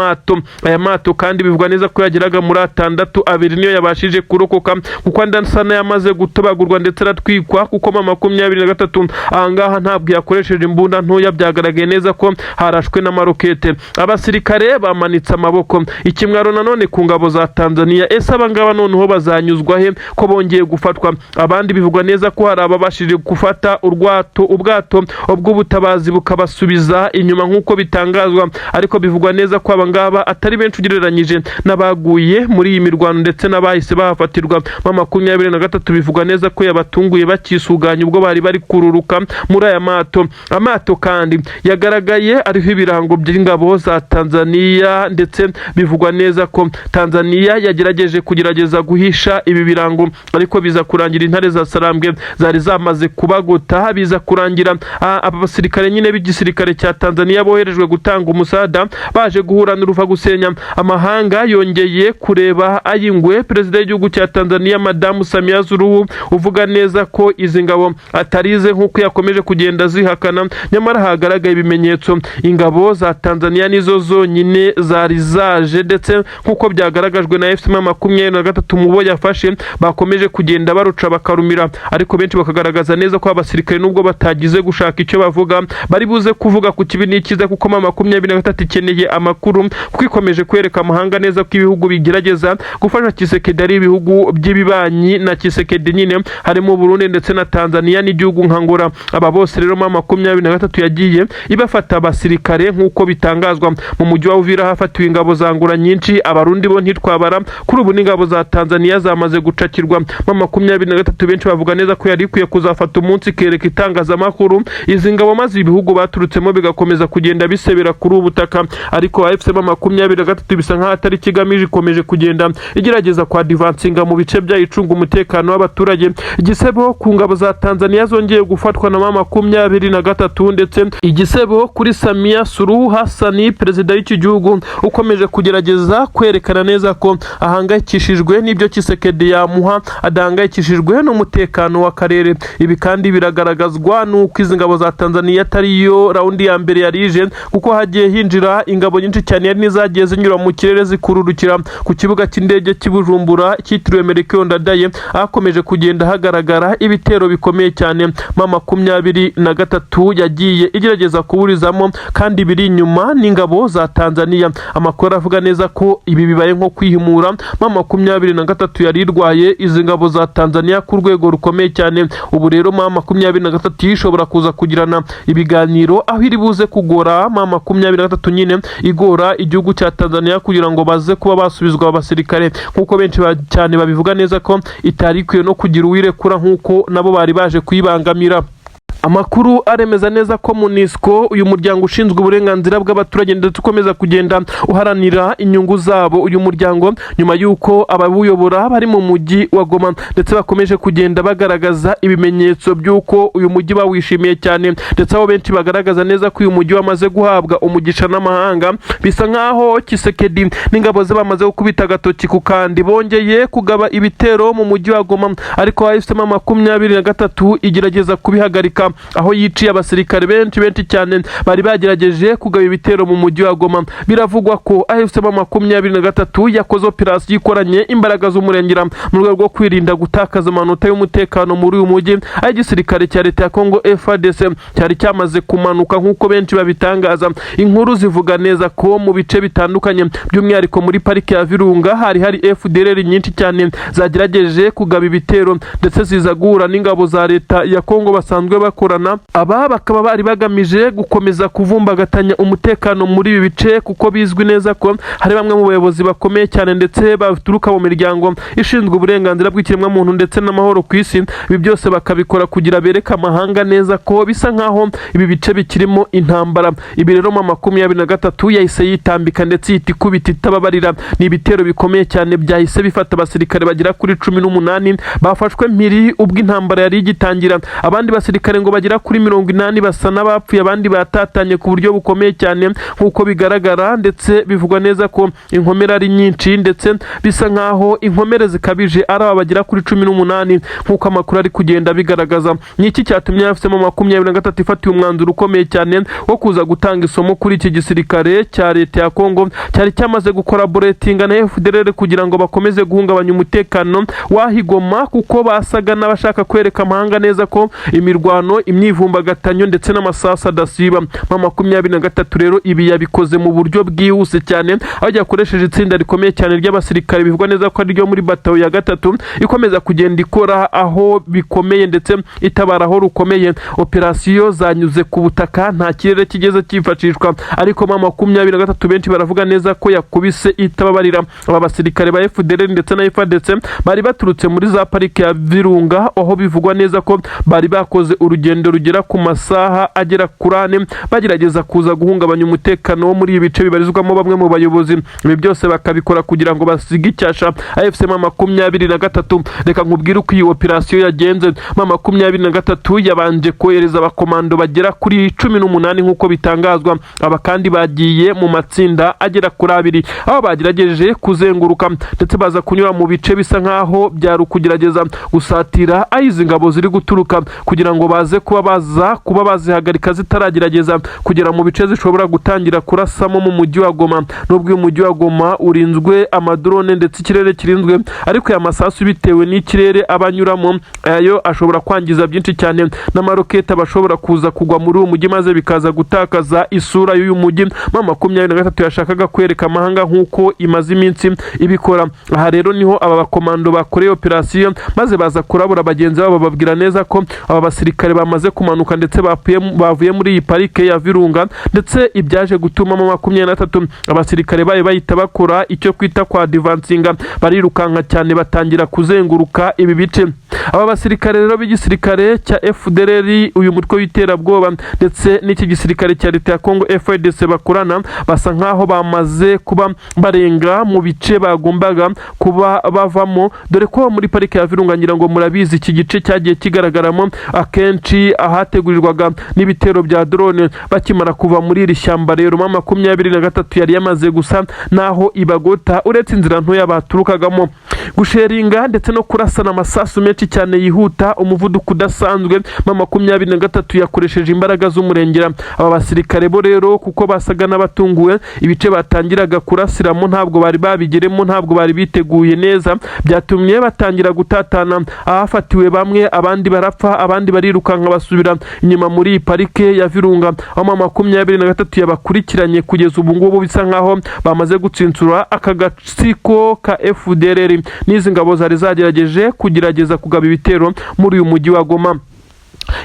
mato kandi bivugwa neza ko yageraga muri 6, 2 niyo yabashije kurokoka kuko ndasana yamaze gutobagurwa ndetse aratwikwa kuko mama 23 ahangaha ntabwo yakoresheje imbunda ntoya, byagaragaye neza ko harashwe n'amarokete. Abasirikare bamanitse amaboko. Ikimwaro nanone ku ngabo za Tanzania, ese abangaba noneho bazanyuzwa he ko bongeye gufatwa? Abandi bivugwa neza ko hari ababashije gufata ubwato ubw'ubutabazi bukabasubiza inyuma nk'uko bitangazwa, ariko bivugwa neza ko abangaba atari benshi ugereranyije n'abaguye muri iyi mirwano ndetse n'abahise bahafatirwa. Mama 23 bivugwa neza ko yabatunguye bakisuganya ubwo bari kururuka muri aya amato kandi yagaragaye ariho ibirango by'ingabo za Tanzania, ndetse bivugwa neza ko Tanzania yagerageje guhisha ibi birango, ariko biza kurangira intare za Sarambwe zari zamaze kubagota. Biza kurangira aba basirikare nyine b'igisirikare cya Tanzania boherejwe gutanga umusada baje guhura n'uruva gusenya. Amahanga yongeye kureba ayingwe perezida w'igihugu cya Tanzania Madamu Samia Suluhu uvuga neza ko izi ngabo atarize nk'uko yakomeje kugenda zihakana, nyamara hagaragaye ibimenyetso ingabo za Tanzania nizo zonyine zari zaje, ndetse nk'uko byagaragajwe na FCM 23 mubo yafashe bakomeje kugenda baruca bakarumira, ariko benshi bakagaragaza neza ko abasirikare nubwo batagize gushaka icyo bavuga bari buze kuvuga ku kibi n'ikiza, kuko mama 23 ikeneye amakuru kuko ikomeje kwereka amahanga neza ko ibihugu bigerageza gufasha Tshisekedi ari ibihugu by'ibibanyi na Tshisekedi nyine harimo Burundi ndetse na Tanzania n'igihugu nkangora. Aba bose rero mama 23 yagiye ibafata abasirikare nk'uko bitangazwa mu mujyi wa Uvira hafatiwe ingabo za ngura nyinshi. Abarundi bo ntitwabara kuri ubu n'ingabo za Tanzania zamaze gucakirwa. Mama 23 benshi bavuga neza ko yari ikwiye kuzafata umunsi kereka itangazamakuru izi ngabo maze ibihugu baturutsemo bigakomeza kugenda bisebera kuri ubutaka, ariko AFC 23 bisa nkaho atari kigamije ikomeje kugenda igerageza kwa advancinga mu bice byayicunga umutekano w'abaturage. Igisebo ku ngabo za Tanzania zongeye gufatwa na mama 23, ndetse igisebo kuri Samia Suluhu Hassan perezida w'iki gihugu ukomeje kugerageza kwerekana neza ko ahangayikishijwe n'ibyo Tshisekedi yamuha, adahangayikishijwe n'umutekano w'akarere. Ibi kandi biragaragazwa n'uko izi ngabo za Tanzania atariyo raundi ya mbere yarije, kuko hagiye hinjira ingabo nyinshi cyane yari nizagiye zinyura mu kirere zikururukira ku kibuga cy'indege cy'Ibujumbura cyitiriwe Melchior Ndadaye, akomeje kugenda hagaragara ibitero bikomeye cyane. mama 23 yagiye igerageza kuburizamo kandi biri inyuma n'ingabo za Tanzania. Amakuru avuga neza ko ibi bibaye nko kwihimura. mama 23 yari irwaye izi ngabo za Tanzania ku rwego rukomeye cyane. Ubu rero mama 23 ishobora kuza kugirana ibiganiro aho iri buze kugora mama 23 nyine igora igihugu cya Tanzania kugira ngo baze kuba basubizwa abasirikare, nkuko benshi cyane babivuga neza ko itari ikwiye no kugira uwirekura nkuko nabo bari baje kuyibangamira. Amakuru aremeza neza ko MONUSCO uyu muryango ushinzwe uburenganzira bw'abaturage ndetse ukomeza kugenda uharanira inyungu zabo, uyu muryango nyuma y'uko abawuyobora bari mu mujyi wa Goma ndetse bakomeje kugenda bagaragaza ibimenyetso by'uko uyu mujyi bawishimiye cyane, ndetse abo benshi bagaragaza neza ko uyu mujyi wamaze guhabwa umugisha n'amahanga. Bisa nkaho Tshisekedi n'ingabo ze bamaze gukubita agatoki ku kandi, bongeye kugaba ibitero mu mujyi wa Goma, ariko AFCM 23 igerageza kubihagarika, aho yiciye abasirikare benshi cyane bari bagerageje kugaba ibitero mu mujyi wa Goma. Biravugwa ko AFCM 23 yakoze operasiyo ikoranye imbaraga z'umurengera mu rwego rwo kwirinda gutakaza amanota y'umutekano muri uyu mujyi, aho igisirikare cya leta ya Kongo FARDC cyari cyamaze kumanuka nk'uko benshi babitangaza. Inkuru zivuga neza ko mu bice bitandukanye by'umwihariko muri parike ya Virunga hari FDLR nyinshi cyane zagerageje kugaba ibitero ndetse ziza guhura n'ingabo za leta ya Kongo basanzwe bakorana. Aba bakaba bari bagamije gukomeza kuvumbagatanya umutekano muri ibi bice, kuko bizwi neza ko hari bamwe mu bayobozi bakomeye cyane ndetse baturuka mu miryango ishinzwe uburenganzira bw'ikiremwamuntu ndetse n'amahoro ku isi. Ibi byose bakabikora kugira bereka amahanga neza ko bisa nkaho ibi bice bikirimo intambara. Ibi rero mu 23 yahise yitambika ndetse yitikubita itababarira. Ni ibitero bikomeye cyane byahise bifata abasirikare bagera kuri 18 bafashwe mpiri ubwo intambara yari igitangira. Abandi basirikare ngo bagera kuri 80 basa n'abapfuye, abandi batatanye ku buryo bukomeye cyane nk'uko bigaragara, ndetse bivugwa neza ko inkomere ari nyinshi ndetse bisa nkaho inkomere zikabije ari aba bagera kuri 18 nk'uko amakuru ari kugenda bigaragaza. Niki cyatumye AFCM 23 ifatiye umwanzuro ukomeye cyane wo kuza gutanga isomo kuri iki gisirikare cya leta ya Kongo cyari cyamaze gukora boletinga na FDLR kugira ngo bakomeze guhungabanya umutekano wahigoma, kuko basaga n'abashaka kwereka amahanga neza ko imirwano, imyivumbagatanyo ndetse n'amasasa adasiba. 23 rero ibi yabikoze mu buryo bwihuse cyane, aho yakoresheje itsinda rikomeye cyane ry'abasirikare bivugwa neza ko ari ryo muri batayo ya 3 ikomeza kugenda ikora aho bikomeye ndetse itabara aho rukomeye. Operasiyo zanyuze ku butaka, nta kirere kigeze cyifashishwa, ariko 23 benshi baravuga neza ko yakubise itababarira. Aba basirikare ba FDLR ndetse na FARDC bari baturutse muri za parike ya Virunga, aho bivugwa neza ko bari bakoze urugendo rugera ku masaha agera kuri 4 bagerageza kuza guhungabanya umutekano wo muri ibi bice bibarizwamo bamwe mu bayobozi. Ibi byose bakabikora kugira ngo basige icyasha AFCM 23. Reka nkubwire uko iyi operasiyo yagenze. 23 yabanje kohereza abakomando bagera kuri 18 nk'uko bitangazwa. Aba kandi bagiye mu matsinda agera kuri 2, aho bagerageje kuzenguruka ndetse baza kunyura mu bice bisa nkaho byari kugerageza gusatira izi ngabo ziri guturuka kugira ngo baze kuba bazihagarika zitaragerageza kugera mu bice zishobora gutangira kurasamo mu mujyi wa Goma. Nubwo uyu mujyi wa Goma urinzwe amadrone ndetse ikirere kirinzwe, ariko aya masasu bitewe n'ikirere abanyuramo ayo ashobora kwangiza byinshi cyane, n'amarokete bashobora kuza kugwa muri uyu mujyi maze bikaza gutakaza isura y'uyu mujyi 23 yashakaga kwereka amahanga nk'uko imaze iminsi ibikora. Aha rero niho aba bakomando bakoreye operasiyo maze baza kurabura bagenzi babo, bababwira neza ko aba basirikare bamaze kumanuka ndetse bavuye muri iyi parike ya Virunga, ndetse ibyaje gutuma 23 abasirikare bayo bahita bakora icyo kwita kwa advancinga, barirukanka cyane batangira kuzenguruka ibi bice. Aba basirikare rero b'igisirikare cya FDLR, uyu mutwe w'iterabwoba ndetse n'iki gisirikare cya leta ya Kongo FARDC bakorana, basa nkaho bamaze kuba barenga mu bice bagombaga kuba bavamo, dore ko muri parike ya Virunga ngira ngo murabizi iki gice cyagiye kigaragaramo akenshi ahategurirwaga n'ibitero bya drone. Bakimara kuva muri iri shyamba rero 23 yari yamaze gusa naho ibagota, uretse inzira ntoya baturukagamo. Gusheringa ndetse no kurasana amasasu menshi cyane yihuta, umuvuduko udasanzwe. 23 yakoresheje imbaraga z'umurengera. Aba basirikare bo rero kuko basaga n'abatunguwe, ibice batangiraga kurasiramo ntabwo bari babigeremo, ntabwo bari biteguye neza, byatumye batangira gutatana. Ahafatiwe bamwe, abandi barapfa, abandi barirukanka basubira inyuma muri iyi parike ya Virunga. Aho 23 yabakurikiranye kugeza ubu ngubu bisa nkaho bamaze gutsinsura aka gatsiko ka FDLR n'izi ngabo zari zagerageje kugerageza kugaba ibitero muri uyu mujyi wa Goma.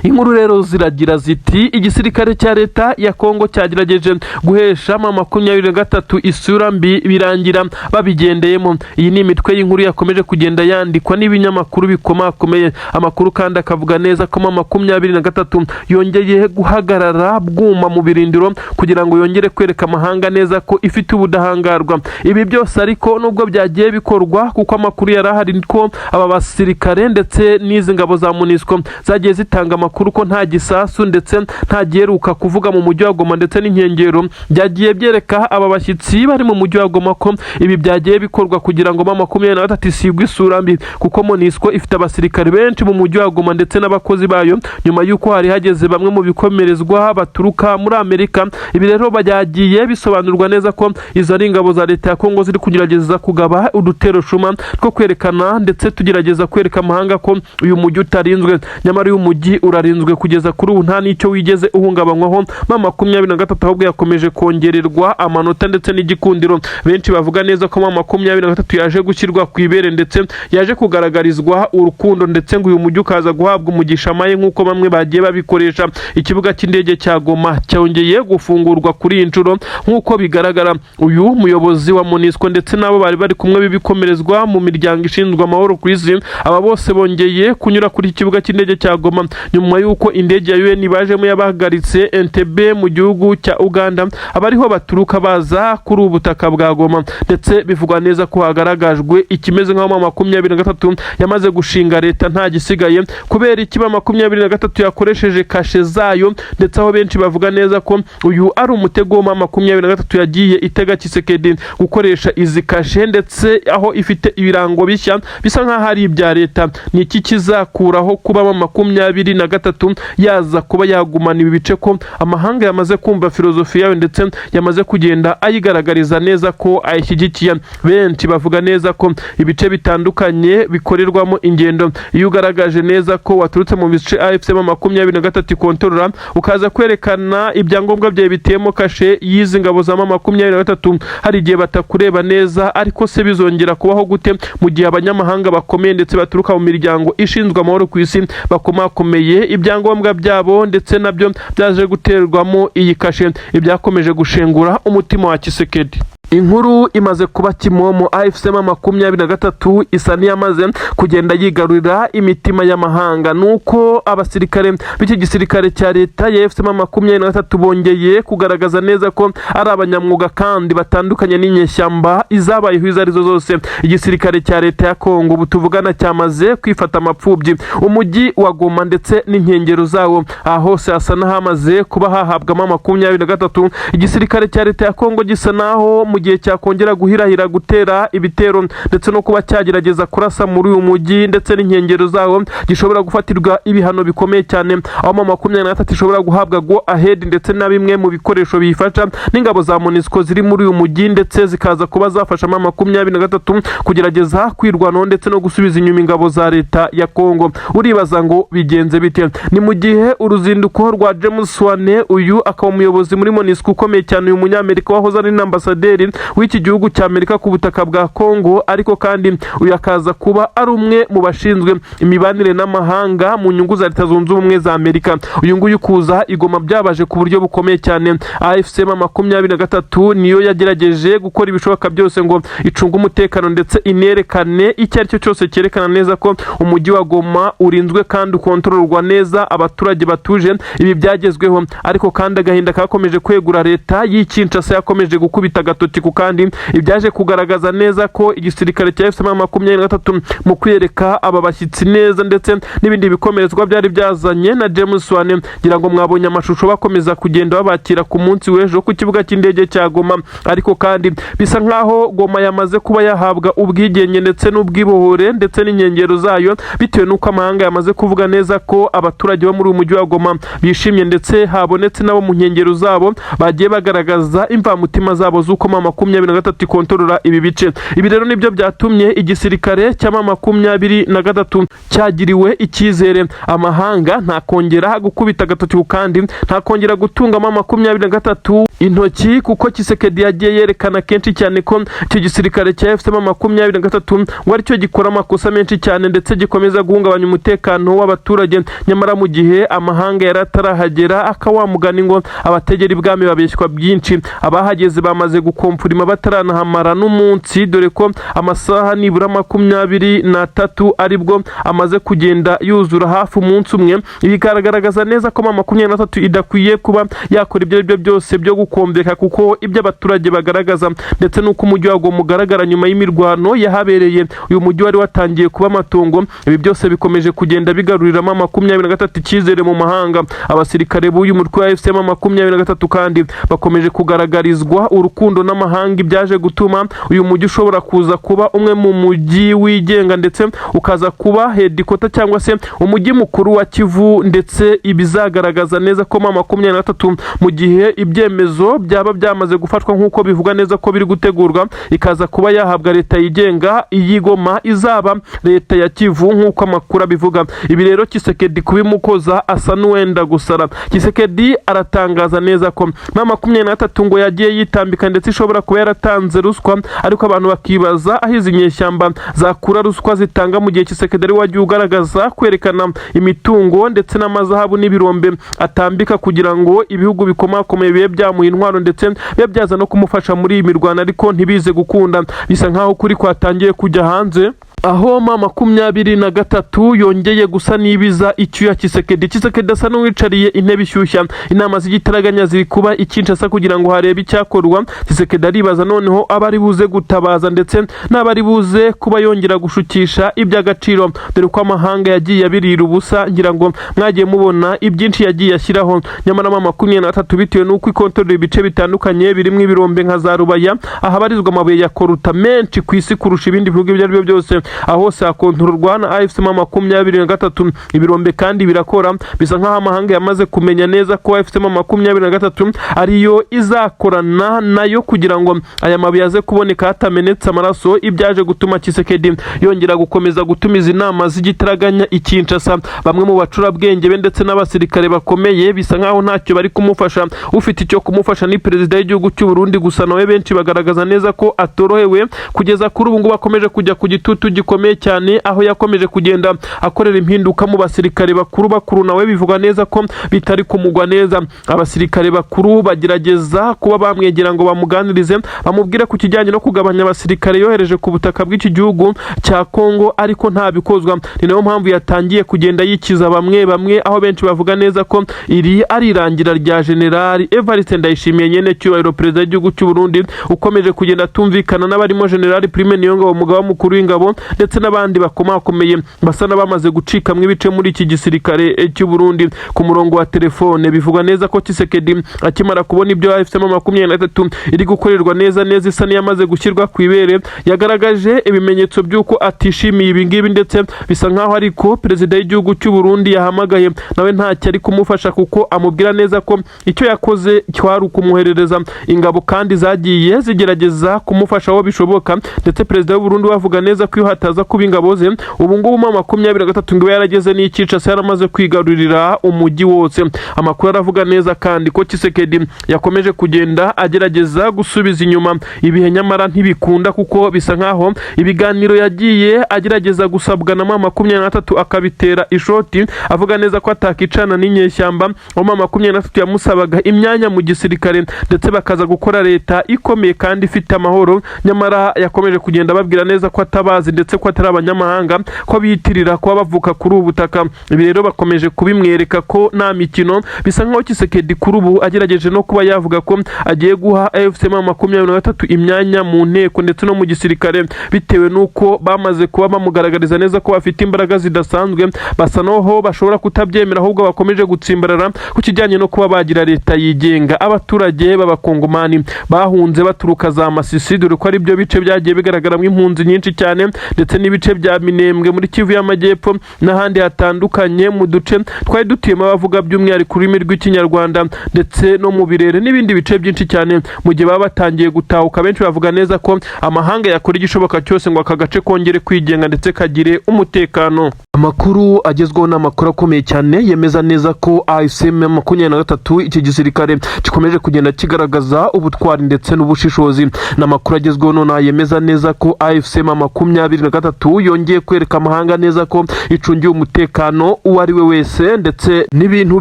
inkuru rero ziragira ziti igisirikare cya leta ya Kongo cyagerageje guhesha M23 isura mbi birangira babigendeyemo. Iyi ni imitwe y'inkuru yakomeje kugenda yandikwa n'ibinyamakuru bikomakomeye. Amakuru kandi akavuga neza ko M23 yongeye guhagarara bwuma mu birindiro kugira ngo yongere kwereka amahanga neza ko ifite ubudahangarwa. Ibi byose ariko nubwo byagiye bikorwa kuko amakuru yarahari ko aba basirikare ndetse n'izi ngabo za MONUSCO zagiye zitanga amakuru ko nta gisasu ndetse nta giheruka kuvuga mu mujyi wa Goma ndetse n'inkengero byagiye byereka aba bashyitsi bari mu mujyi wa Goma ko ibi byagiye bikorwa kugira ngo M23 isigwe isura mbi kuko MONUSCO ifite abasirikare benshi mu mujyi wa Goma ndetse n'abakozi bayo nyuma y'uko hari hageze bamwe mu bikomerezwa baturuka muri Amerika. Ibi rero byagiye bisobanurwa neza ko izo ari ingabo za leta ya Kongo ziri kugerageza kugaba udutero shuma two kwerekana ndetse tugerageza kwereka amahanga ko uyu mujyi utarinzwe. Nyamara uyu mujyi urarinzwe kugeza kuri ubu nta nicyo wigeze uhungabanywaho. M23 ahubwo yakomeje kongererwa amanota ndetse n'igikundiro. Benshi bavuga neza ko M23 yaje gushyirwa ku ibere ndetse yaje kugaragarizwa urukundo ndetse ngo uyu mujyi ukaza guhabwa umugisha maye nk'uko bamwe bagiye babikoresha. Ikibuga cy'indege cya Goma cyongeye gufungurwa kuri iyi nshuro nk'uko bigaragara. Uyu muyobozi wa MONUSCO ndetse nabo bari kumwe bibikomerezwa mu miryango ishinzwe amahoro ku isi, aba bose bongeye kunyura kuri ikibuga cy'indege cya Goma nyuma y'uko indege ya UN bajemo yabahagaritse Entebbe mu gihugu cya Uganda. Abariho baturuka baza kuri ubutaka bwa Goma ndetse bivugwa neza ko hagaragajwe ikimeze nka M23 yamaze gushinga leta nta gisigaye kubera ikiba M23 yakoresheje kashe zayo ndetse aho benshi bavuga neza ko uyu ari umutego wa M23 yagiye itega Tshisekedi gukoresha izi kashe ndetse aho ifite ibirango bishya bisa nkaho ari ibya leta. Ni iki kizakuraho kuba M23 yaza kuba yagumana ibi bice ko amahanga yamaze kumva filozofi yayo ndetse yamaze kugenda ayigaragariza neza ko ayishyigikiye. Benshi bavuga neza ko ibice bitandukanye bikorerwamo ingendo iyo ugaragaje neza ko waturutse mu bice AFC M23 kontrola ukaza kwerekana ibyangombwa byawe biteyemo kashe y'izi ngabo za M23 hari igihe batakureba neza. Ariko se bizongera kubaho gute mu gihe abanyamahanga bakomeye ndetse baturuka mu miryango ishinzwe amahoro ku isi bakomakomeye ibyangombwa byabo ndetse nabyo byaje guterwamo iyi kashe? Ibyakomeje gushengura umutima wa Tshisekedi. Inkuru imaze kuba kimomo. AFC M23 isa niyamaze kugenda yigarurira imitima y'amahanga nuko abasirikare b'iki gisirikare cya leta ya AFC M23 bongeye kugaragaza neza ko ari abanyamwuga kandi batandukanye n'inyeshyamba izabayeho izo arizo zose. Igisirikare cya leta ya Kongo butuvugana cyamaze kwifata amapfubyi umujyi wa Goma ndetse n'inkengero zawo. Aha hose hasa n'ahamaze kuba hahabwa M23. Igisirikare cya leta ya Kongo gisa naho mu gihe cyakongera guhirahira gutera ibitero ndetse no kuba cyagerageza kurasa muri uyu mujyi ndetse n'inkengero zawo gishobora gufatirwa ibihano bikomeye cyane, aho M23 ishobora guhabwa go ahead ndetse na bimwe mu bikoresho biyifasha n'ingabo za MONUSCO ziri muri uyu mujyi ndetse zikaza kuba zafasha M23 kugerageza kwirwanaho ndetse no gusubiza inyuma ingabo za leta ya Kongo. Uribaza ngo bigenze bite? Ni mu gihe uruzinduko rwa James Wane, uyu akaba umuyobozi muri MONUSCO ukomeye cyane, uyu munyamerika wahoze ari ambasaderi w'iki gihugu cya Amerika ku butaka bwa Kongo, ariko kandi uyu akaza kuba ari umwe mu bashinzwe imibanire n'amahanga mu nyungu za Leta Zunze Ubumwe za Amerika. Uyu nguyu kuza igoma byabaje ku buryo bukomeye cyane. AFC M23 niyo yagerageje gukora ibishoboka byose ngo icunga umutekano ndetse inerekane icyo ari cyo cyose cyerekana neza ko umujyi wa Goma urinzwe kandi ukontororwa neza, abaturage batuje. Ibi byagezweho, ariko kandi agahinda kakomeje kwegura leta y'Kinshasa yakomeje gukubita agatoti ku kandi. Ibyaje kugaragaza neza ko igisirikare cya AFC M23 mu kwereka aba bashyitsi neza ndetse n'ibindi bikomerezwa byari byazanye na James Wane, ngira ngo mwabonye amashusho bakomeza kugenda babakira ku munsi w'ejo ku kibuga cy'indege cya Goma. Ariko kandi bisa nkaho Goma yamaze kuba yahabwa ubwigenge ndetse n'ubwibohore ndetse n'inkengero zayo, bitewe n'uko amahanga yamaze kuvuga neza ko abaturage bo muri uyu mujyi wa Goma bishimye ndetse habonetse nabo mu nkengero zabo bagiye bagaragaza imvamutima zabo z'uko M23 ikontorora ibi bice. Ibi rero nibyo byatumye igisirikare cya M23 cyagiriwe icyizere. Amahanga nta kongera gukubita agatoki kandi nta kongera gutunga M23 intoki, kuko Tshisekedi yagiye yerekana kenshi cyane ko iki gisirikare cya M23 ngo aricyo gikora amakosa menshi cyane ndetse gikomeza guhungabanya umutekano w'abaturage. Nyamara mu gihe amahanga yaratarahagera akawamugani ngo abategera ibwami babeshywa byinshi, abahageze bamaze gukomfurima bataranahamara n'umunsi, dore ko amasaha nibura 23 aribwo amaze kugenda yuzura hafi umunsi umwe. Ibi bikagaragaza neza ko M23 idakwiye kuba yakora ibyo aribyo byose byo gukombeka, kuko ibyo abaturage bagaragaza ndetse n'uko umujyi wago mugaragara nyuma y'imirwano yahabereye, uyu mujyi wari watangiye kuba amatongo. Ibi byose bikomeje kugenda bigarurira M23 icyizere mu mahanga. Abasirikare b'uyu mutwe wa FCM M23 kandi bakomeje kugaragarizwa urukundo n'amahanga, ibyaje gutuma uyu mujyi ushobora kuza kuba umwe mu mujyi wigenga ndetse ukaza kuba headquarter cyangwa se umujyi mukuru wa Kivu, ndetse ibizagaragaza neza ko M23 mu gihe ibyemezo byaba byamaze gufatwa nk'uko bivuga neza ko biri gutegurwa, ikaza kuba yahabwa leta yigenga iyigoma izaba leta ya Kivu nk'uko amakuru bivuga. Ibi rero Tshisekedi kubimukoza asa n'uwenda gusara. Tshisekedi aratangaza neza ko M23 ngo yagiye yitambika ndetse ishobora kuba yaratanze ruswa, ariko abantu bakibaza aho izi nyeshyamba zakura ruswa zitanga mu gihe Tshisekedi ari wagiye ugaragaza kwerekana imitungo ndetse n'amazahabu n'ibirombe atambika kugira ngo ibihugu bikomakomeye bibe byamuha intwaro ndetse bibe byaza no kumufasha muri iyi mirwano, ariko ntibize gukunda. Bisa nkaho kuri kwatangiye kujya hanze, aho M23 yongeye gusa nibiza icyuya Tshisekedi. Tshisekedi asa n'uwicariye intebe ishyushya. Inama z'igitaraganya ziri kuba ikinshasa kugira ngo harebe icyakorwa. Tshisekedi aribaza noneho abari buze gutabaza ndetse n'abari buze kuba yongera gushukisha iby'agaciro, dore ko amahanga yagiye abirira ubusa. Ngira ngo mwagiye mubona ibyinshi yagiye ashyiraho. Nyamara M23 bitewe n'uko ikontorora ibice bitandukanye birimo ibirombe nka za Rubaya, ahabarizwa amabuye ya koruta menshi ku isi kurusha ibindi bihugu ibyo aribyo byose, aho sakontororwa na AFC M23. Ibirombe kandi birakora. Bisa nkaho amahanga yamaze kumenya neza ko AFC M23 ariyo izakorana nayo kugira ngo aya mabuye aze kuboneka hatamenetse amaraso, ibyaje gutuma Tshisekedi yongera gukomeza gutumiza inama z'igitaraganya ikinshasa. Bamwe mu bacurabwenge be ndetse n'abasirikare bakomeye bisa nkaho ntacyo bari kumufasha. Ufite icyo kumufasha ni perezida w'igihugu cy'u Burundi, gusa nawe benshi bagaragaza neza ko atorohewe kugeza kuri ubu ngo bakomeje kujya ku gitutu gikomeye cyane, aho yakomeje kugenda akorera impinduka mu basirikare bakuru. Nawe bivuga neza ko bitari kumugwa neza. Abasirikare bakuru bagerageza kuba bamwegera ngo bamuganirize, bamubwire ku kijyanye no kugabanya abasirikare yohereje ku butaka bw'iki gihugu cya Kongo, ariko nta bikozwa. Ni nayo mpamvu yatangiye kugenda yikiza bamwe, aho benshi bavuga neza ko iri ari irangira rya General Evariste Ndayishimiye nyene cyubahiro perezida w'igihugu cy'u Burundi, ukomeje kugenda tumvikana n'abarimo General Prime Niyongabo umugaba mukuru w'ingabo ndetse n'abandi bakomakomeye basa n'abamaze gucika mu ibice muri iki gisirikare cy'u Burundi. Ku murongo wa telefone bivugwa neza ko Tshisekedi akimara kubona ibyo AFC M23 iri gukorerwa neza isa n'iyamaze gushyirwa ku ibere, yagaragaje ibimenyetso by'uko atishimiye ibi ngibi, ndetse bisa nkaho ariko perezida w'igihugu cy'u Burundi yahamagaye nawe ntacyo ari kumufasha, kuko amubwira neza ko icyo yakoze cyari ukumuherereza ingabo kandi zagiye zigerageza kumufasha aho bishoboka. Ndetse perezida w'u Burundi wavuga neza ko iyo hataza kuba ingabo ze ubu ngubu M23 ngo yarageze n'icyicasa yaramaze kwigarurira umujyi wose. Amakuru aravuga neza kandi ko Tshisekedi yakomeje kugenda agerageza gusubiza inyuma ibihe, nyamara ntibikunda, kuko bisa nkaho ibiganiro yagiye agerageza gusabwa na M23 akabitera ishoti, avuga neza ko atakicana n'inyeshyamba. M23 yamusabaga imyanya mu gisirikare ndetse bakaza gukora leta ikomeye kandi ifite amahoro, nyamara yakomeje kugenda babwira neza ko atabazi ndetse ko atari abanyamahanga, ko biyitirira kuba bavuka kuri ubu butaka. Ibi rero bakomeje kubimwereka ko nta mikino. Bisa nkaho Tshisekedi kuri ubu agerageje no kuba yavuga ko agiye guha AFC M23 imyanya mu nteko ndetse no mu gisirikare, bitewe n'uko bamaze kuba bamugaragariza neza ko bafite imbaraga zidasanzwe. Basa naho bashobora kutabyemera, ahubwo bakomeje gutsimbarara ku kijyanye no kuba bagira leta yigenga. Abaturage b'abakongomani bahunze baturuka za Masisi, dore ko ari byo bice byagiye bigaragaramo impunzi nyinshi cyane, ndetse n'ibice bya Minembwe muri Kivu y'Amajyepfo n'ahandi hatandukanye mu duce twari dutuyemo abavuga by'umwihariko ururimi rw'ikinyarwanda ndetse no mu Birere n'ibindi bice byinshi cyane. Mu gihe baba batangiye gutahuka, benshi bavuga neza ko amahanga yakora igishoboka cyose ngo aka gace kongere kwigenga ndetse kagire umutekano. Amakuru agezweho n'amakuru akomeye cyane yemeza neza ko AFCM 23 iki gisirikare gikomeje kugenda kigaragaza ubutwari ndetse n'ubushishozi. N'amakuru agezweho none yemeza neza ko AFCM 23 yongeye kwereka amahanga neza ko icungiye umutekano uwo ari we wese ndetse n'ibintu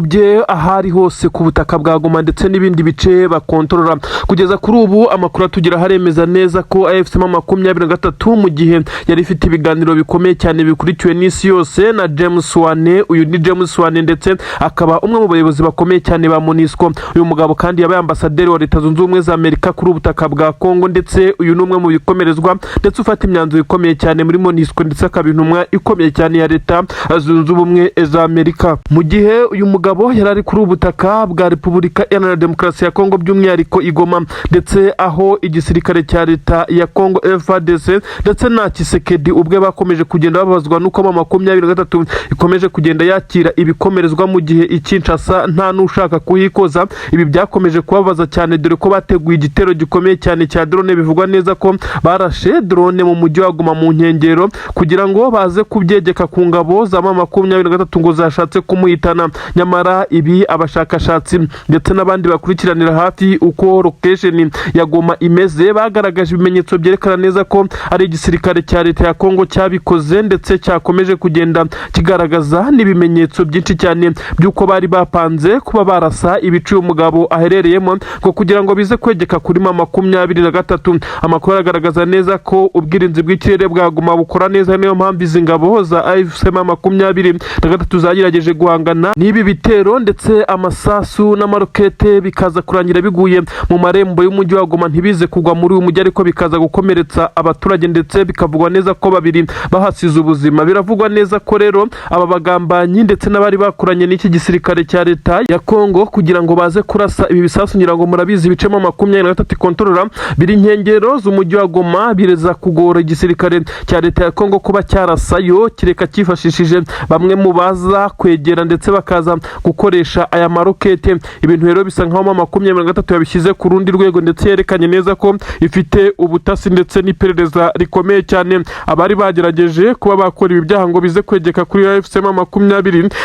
bye ahari hose ku butaka bwa Goma ndetse n'ibindi bice bakontorora. Kugeza kuri ubu amakuru atugira haremeza neza ko AFCM 23 mu gihe yari ifite ibiganiro bikomeye cyane bikurikiwe n'isi yose na James Wane. Uyu ni James Wane ndetse akaba umwe mu bayobozi bakomeye cyane ba MONUSCO. Uyu mugabo kandi yabaye ambasaderi wa Leta Zunze Ubumwe za Amerika kuri ubutaka bwa Kongo ndetse uyu ni umwe mu bikomerezwa ndetse ufata imyanzuro ikomeye cyane muri MONUSCO ndetse akaba intumwa ikomeye cyane ya Leta Zunze Ubumwe za Amerika. Mu gihe uyu mugabo yari ari kuri ubutaka bwa Repubulika Iharanira Demokarasi ya Kongo by'umwihariko i Goma ndetse aho igisirikare cya Leta ya Kongo FARDC ndetse na Tshisekedi ubwe bakomeje kugenda babazwa nuko 23 ikomeje kugenda yakira ibikomerezwa mu gihe ikinshasa nta nushaka kuhikoza. Ibi byakomeje kubabaza cyane dore ko bateguye igitero gikomeye cyane cya drone. Bivugwa neza ko barashe drone mu mujyi wa Goma mu nkengero kugira ngo baze kubyegeka ku ngabo za 23 ngo zashatse kumuhitana. Nyamara ibi abashakashatsi ndetse n'abandi bakurikiranira hafi uko location ya Goma imeze bagaragaje ibimenyetso byerekana neza ko ari igisirikare cya Leta ya Kongo cyabikoze ndetse cyakomeje kugenda kigaragaza n'ibimenyetso byinshi cyane by'uko bari bapanze kuba barasa ibice uyu mugabo aherereyemo ngo kugira ngo bize kwegeka kuri 23. Amakuru agaragaza neza ko ubwirinzi bw'ikirere bwa Goma bukora neza, niyo mpamvu izi ngabo za AFCM 23 zagerageje guhangana n'ibi bitero ndetse amasasu n'amarokete bikaza kurangira biguye mu marembo y'umujyi wa Goma ntibize kugwa muri uyu mujyi ariko bikaza gukomeretsa abaturage ndetse bikavugwa neza ko babiri bahasize ubuzima. Biravugwa neza ko rero aba bagambanyi ndetse n'abari bakuranye n'iki gisirikare cya Leta ya Kongo kugira ngo baze kurasa ibi bisasu ngira ngo murabizi ibice 23 kontrolora biri nkengero z'umujyi wa Goma bireza kugora igisirikare cya Leta ya Kongo kuba cyarasayo kireka cyifashishije bamwe mu baza kwegera ndetse bakaza gukoresha aya marokete. Ibintu rero bisa nkaho 23 yabishyize ku rundi rwego ndetse yerekanye neza ko ifite ubutasi ndetse n'iperereza rikomeye cyane. Abari bagerageje kuba bakora ibi byaha ngo bize kwegeka kuri AFCM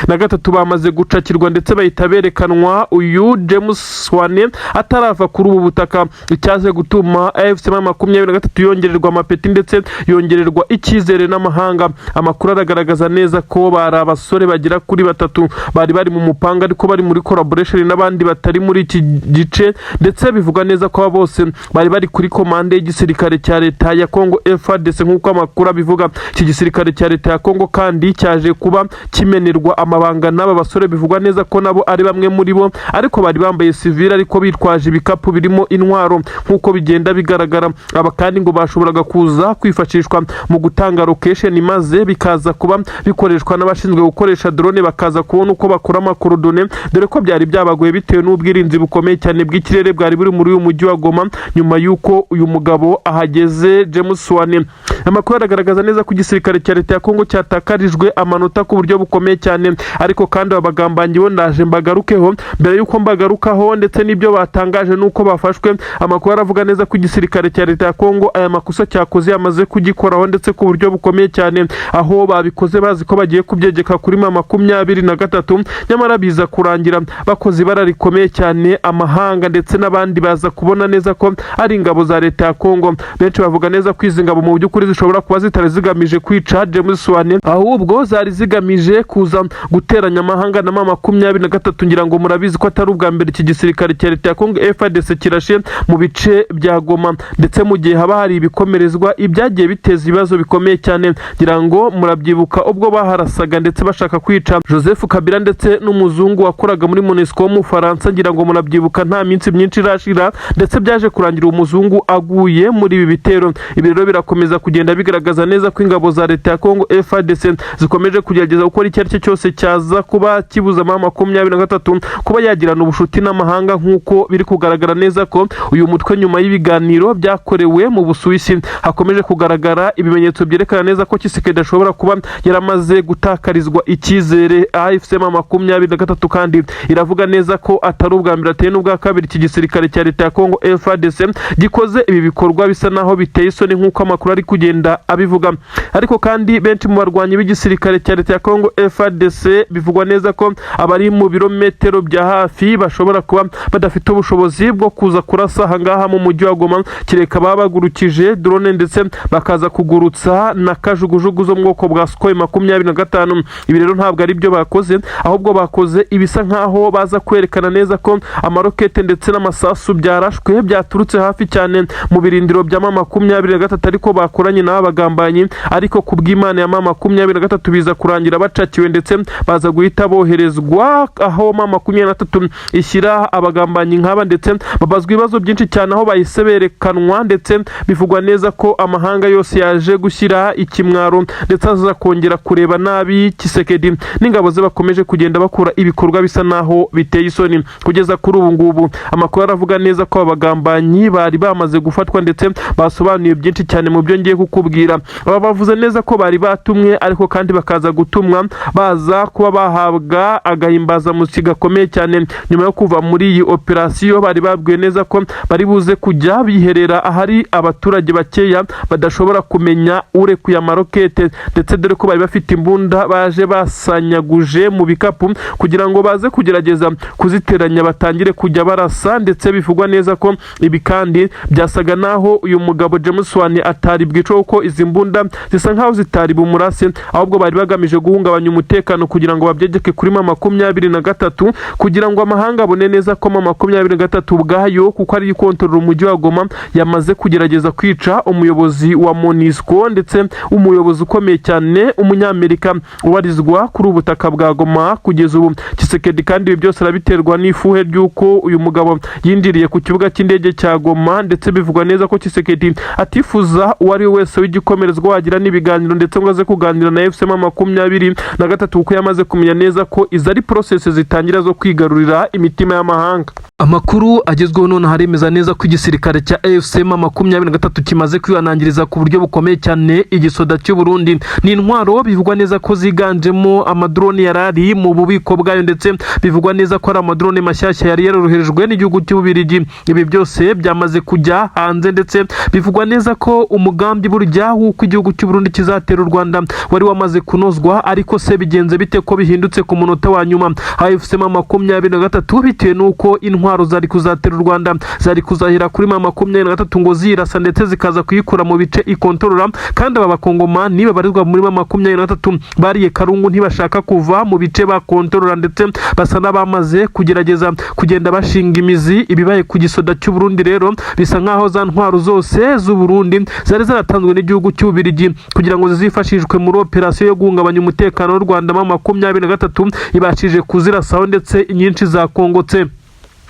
23 bamaze gucakirwa ndetse bahita berekanwa. Uyu James Wane atarava kuri ubu butaka icyaze gutuma AFCM 23 yongererwa amapeti ndetse yongererwa icyizere n'amahanga. Amakuru aragaragaza neza ko bari abasore bagira kuri 3 bari mu mupanga ariko bari muri collaboration n'abandi batari muri iki gice ndetse bivuga neza ko bose bari kuri komande y'igisirikare cya Leta ya Kongo FARDC nk'uko amakuru abivuga. Iki gisirikare cya Leta ya Kongo kandi cyaje kuba kimenerwa amabanga n'aba basore. Bivugwa neza ko nabo ari bamwe muri bo ariko bari bambaye civil ariko bitwaje ibikapu birimo intwaro nk'uko bigenda bigaragara. Aba kandi ngo bashoboraga kuza kwifashishwa mu gutanga location maze bikaza kuba bikoreshwa n'abashinzwe gukoresha drone bakaza kubona uko bakora amakorodone dore ko byari byabagoye bitewe n'ubwirinzi bukomeye cyane bw'ikirere bwari buri muri uyu mujyi wa Goma nyuma y'uko uyu mugabo ahageze James Wane. Amakuru aragaragaza neza ko igisirikare cya Leta ya Kongo cyatakarijwe amanota ku buryo bukomeye cyane ariko kandi abagambanyi bo ndaje mbagarukeho mbere y'uko mbagarukaho ndetse n'ibyo batangaje nuko bafashwe. Amakuru aravuga neza ko igisirikare cya Leta ya Kongo aya makosa cyakoze yamaze kugikoraho ndetse ku buryo bukomeye cyane aho babikoze bazi ko bagiye kubyegeka kuri 23 nyamara biza kurangira bakoze ibara rikomeye cyane. Amahanga ndetse n'abandi baza kubona neza ko ari ingabo za Leta ya Kongo. Benshi bavuga neza ko izi ngabo mu by'ukuri zishobora kuba zitari zigamije kwica James Wane ahubwo zari zigamije kuza guteranya amahanga na 23. Ngira ngo murabizi ko atari ubwa mbere iki gisirikare cya Leta ya Kongo FARDC kirashe mu bice bya Goma ndetse mu gihe haba hari ibikomerezwa ibyagiye biteza ibibazo bikomeye cyane. Ngira ngo murabyibuka ubwo baharasaga ndetse bashaka kwica Joseph Kabila ndetse n'umuzungu wakoraga muri MONUSCO mu Faransa. Ngira ngo murabyibuka nta minsi myinshi irashira ndetse byaje kurangira umuzungu aguye muri ibi bitero. Ibi rero birakomeza kugenda kugenda bigaragaza neza ko ingabo za leta ya Kongo FARDC zikomeje kugerageza gukora icyo ari cyo cyose cyaza kuba kibuza M23 kuba yagirana ubushuti n'amahanga nk'uko biri kugaragara neza ko uyu mutwe nyuma y'ibiganiro byakorewe mu Busuwisi hakomeje kugaragara ibimenyetso byerekana neza ko Tshisekedi ashobora kuba yaramaze gutakarizwa icyizere. AFC M23 kandi iravuga neza ko atari ubwa mbere ateye n'ubwa kabiri iki gisirikare cya leta ya Kongo FARDC gikoze ibi bikorwa bisa naho biteye isoni nk'uko amakuru ari kugenda abivuga. Ariko kandi benshi mu barwanyi b'igisirikare cya leta ya Kongo FARDC bivugwa neza ko abari mu birometero bya hafi bashobora kuba badafite ubushobozi bwo kuza kurasa ahangaha mu mujyi wa Goma, kireka babagurukije drone ndetse bakaza kugurutsa na kajugujugu zo mu bwoko bwa Sukhoi 25. Ibi rero ntabwo ari byo bakoze, ahubwo bakoze ibisa nkaho baza kwerekana neza ko amarokete ndetse n'amasasu byarashwe byaturutse hafi cyane mu birindiro bya M23 ariko bakoranye n'abagambanyi. Ariko kubw'Imana ya M23 biza kurangira bacakiwe ndetse baza guhita boherezwa aho M23 ishyira abagambanyi nk'aba ndetse babazwa ibibazo byinshi cyane aho bahise berekanwa ndetse bivugwa neza ko amahanga yose yaje gushyira ikimwaro ndetse aza kongera kureba nabi Tshisekedi n'ingabo ze bakomeje kugenda bakura ibikorwa bisa naho biteye isoni. Kugeza kuri ubu ngubu amakuru aravuga neza ko abagambanyi bari bamaze gufatwa ndetse basobanuye byinshi cyane mu byo ngiye kukubwira. Aba bavuze neza ko bari batumwe ariko kandi bakaza gutumwa baza kuba bahabwa agahimbaza musi gakomeye cyane nyuma yo kuva muri iyi operasiyo. Bari babwiwe neza ko bari buze kujya biherera ahari abaturage bakeya badashobora kumenya urekuye amarokete ndetse dore ko bari bafite imbunda baje basanyaguje mu bikapu kugira ngo baze kugerageza kuziteranya batangire kujya barasa. Ndetse bivugwa neza ko ibi kandi byasaga naho uyu mugabo James Wan atari bwico uko izi mbunda zisa nkaho zitari bumurase, ahubwo bari bagamije guhungabanya umutekano kugira ngo babyegeke kuri M23 kugira ngo amahanga abone neza ko M23 ubwayo kuko ari ikontorora umujyi wa Goma yamaze kugerageza kwica umuyobozi wa MONUSCO ndetse umuyobozi ukomeye cyane umunyamerika ubarizwa kuri ubutaka bwa Goma kugeza ubu. Tshisekedi kandi ibi byose arabiterwa n'ifuhe ry'uko uyu mugabo yinjiriye ku kibuga cy'indege cya Goma ndetse bivugwa neza ko Tshisekedi atifuza uwari wese w'igikomerezwa wagira n'ibiganiro ndetse ngo aze kuganira na FC M23 kuko yamaze kumenya neza ko izo ari process zitangira zo kwigarurira imitima y'amahanga. Amakuru agezweho none haremeza neza ko igisirikare cya AFC M23 kimaze kwihanangiriza ku buryo bukomeye cyane igisoda cy'u Burundi. Ni intwaro bivugwa neza ko ziganjemo amadrone yarari mu bubiko bwayo ndetse bivugwa neza ko ari amadrone mashyashya yari yaroroherejwe n'igihugu cy'Ububirigi. Ibi byose byamaze kujya hanze ndetse bivugwa neza ko umugambi burya w'uko igihugu cy'u Burundi kizatera u Rwanda wari wamaze kunozwa, ariko se bigenze bite ko bihindutse ku munota wa nyuma? AFC M23 bitewe nuko intwaro zari kuzatera u Rwanda zari kuzahira kuri M23 ngo zirasa ndetse zikaza kuyikura mu bice ikontorora, kandi aba bakongomani niba barizwa muri M23 bariye karungu ntibashaka kuva mu bice bakontorora ndetse basa n'abamaze kugerageza kugenda bashinga imizi. Ibibaye ku gisoda cy'u Burundi rero bisa nkaho za ntwaro zose z'u Burundi zari zaratanzwe n'igihugu cy'Ububirigi kugira ngo zizifashishwe muri operasiyo yo guhungabanya umutekano w'u Rwanda M23 ibashije kuzirasaho ndetse inyinshi zakongotse.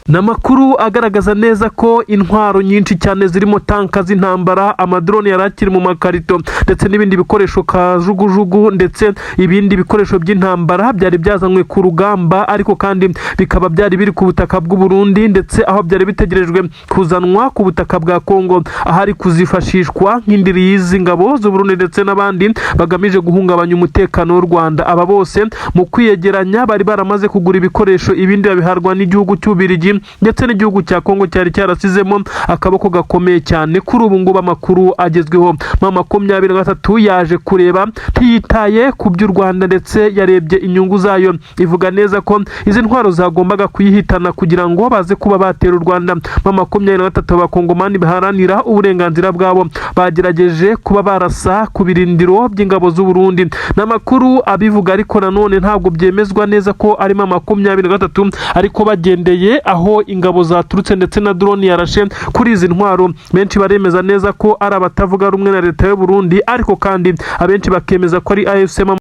Namakuru agaragaza neza ko intwaro nyinshi cyane zirimo tanka z'intambara, amadrone yarakiri mu makarito ndetse n'ibindi bikoresho kajugujugu ndetse ibindi bikoresho by'intambara byari byazanywe ku rugamba, ariko kandi bikaba byari biri ku butaka bw'u Burundi ndetse aho byari bitegerejwe kuzanwa ku butaka bwa Kongo ahari kuzifashishwa nk'indiri y'izi ngabo z'u Burundi ndetse n'abandi bagamije guhungabanya umutekano w'u Rwanda. Aba bose mu kwiyegeranya bari baramaze kugura ibikoresho, ibindi babiharwa n'igihugu cy'Ububirigi ndetse n'igihugu cya Kongo cyari cyarasizemo akaboko gakomeye cyane. Kuri ubu ngubu amakuru agezweho M23 yaje kureba ntiyitaye ku by'u Rwanda ndetse yarebye inyungu zayo, ivuga neza ko izi ntwaro zagombaga kuyihitana kugira ngo baze kuba batera u Rwanda. M23 abakongomani baharanira uburenganzira bwabo bagerageje kuba barasa ku birindiro by'ingabo z'u Burundi. N'amakuru abivuga ariko nanone ntabwo byemezwa neza ko ari M23 ariko bagendeye aho ingabo zaturutse ndetse na drone yarashe kuri izi ntwaro. Benshi baremeza neza ko ari abatavuga rumwe na leta y'u Burundi, ariko kandi abenshi bakemeza ko ari AFC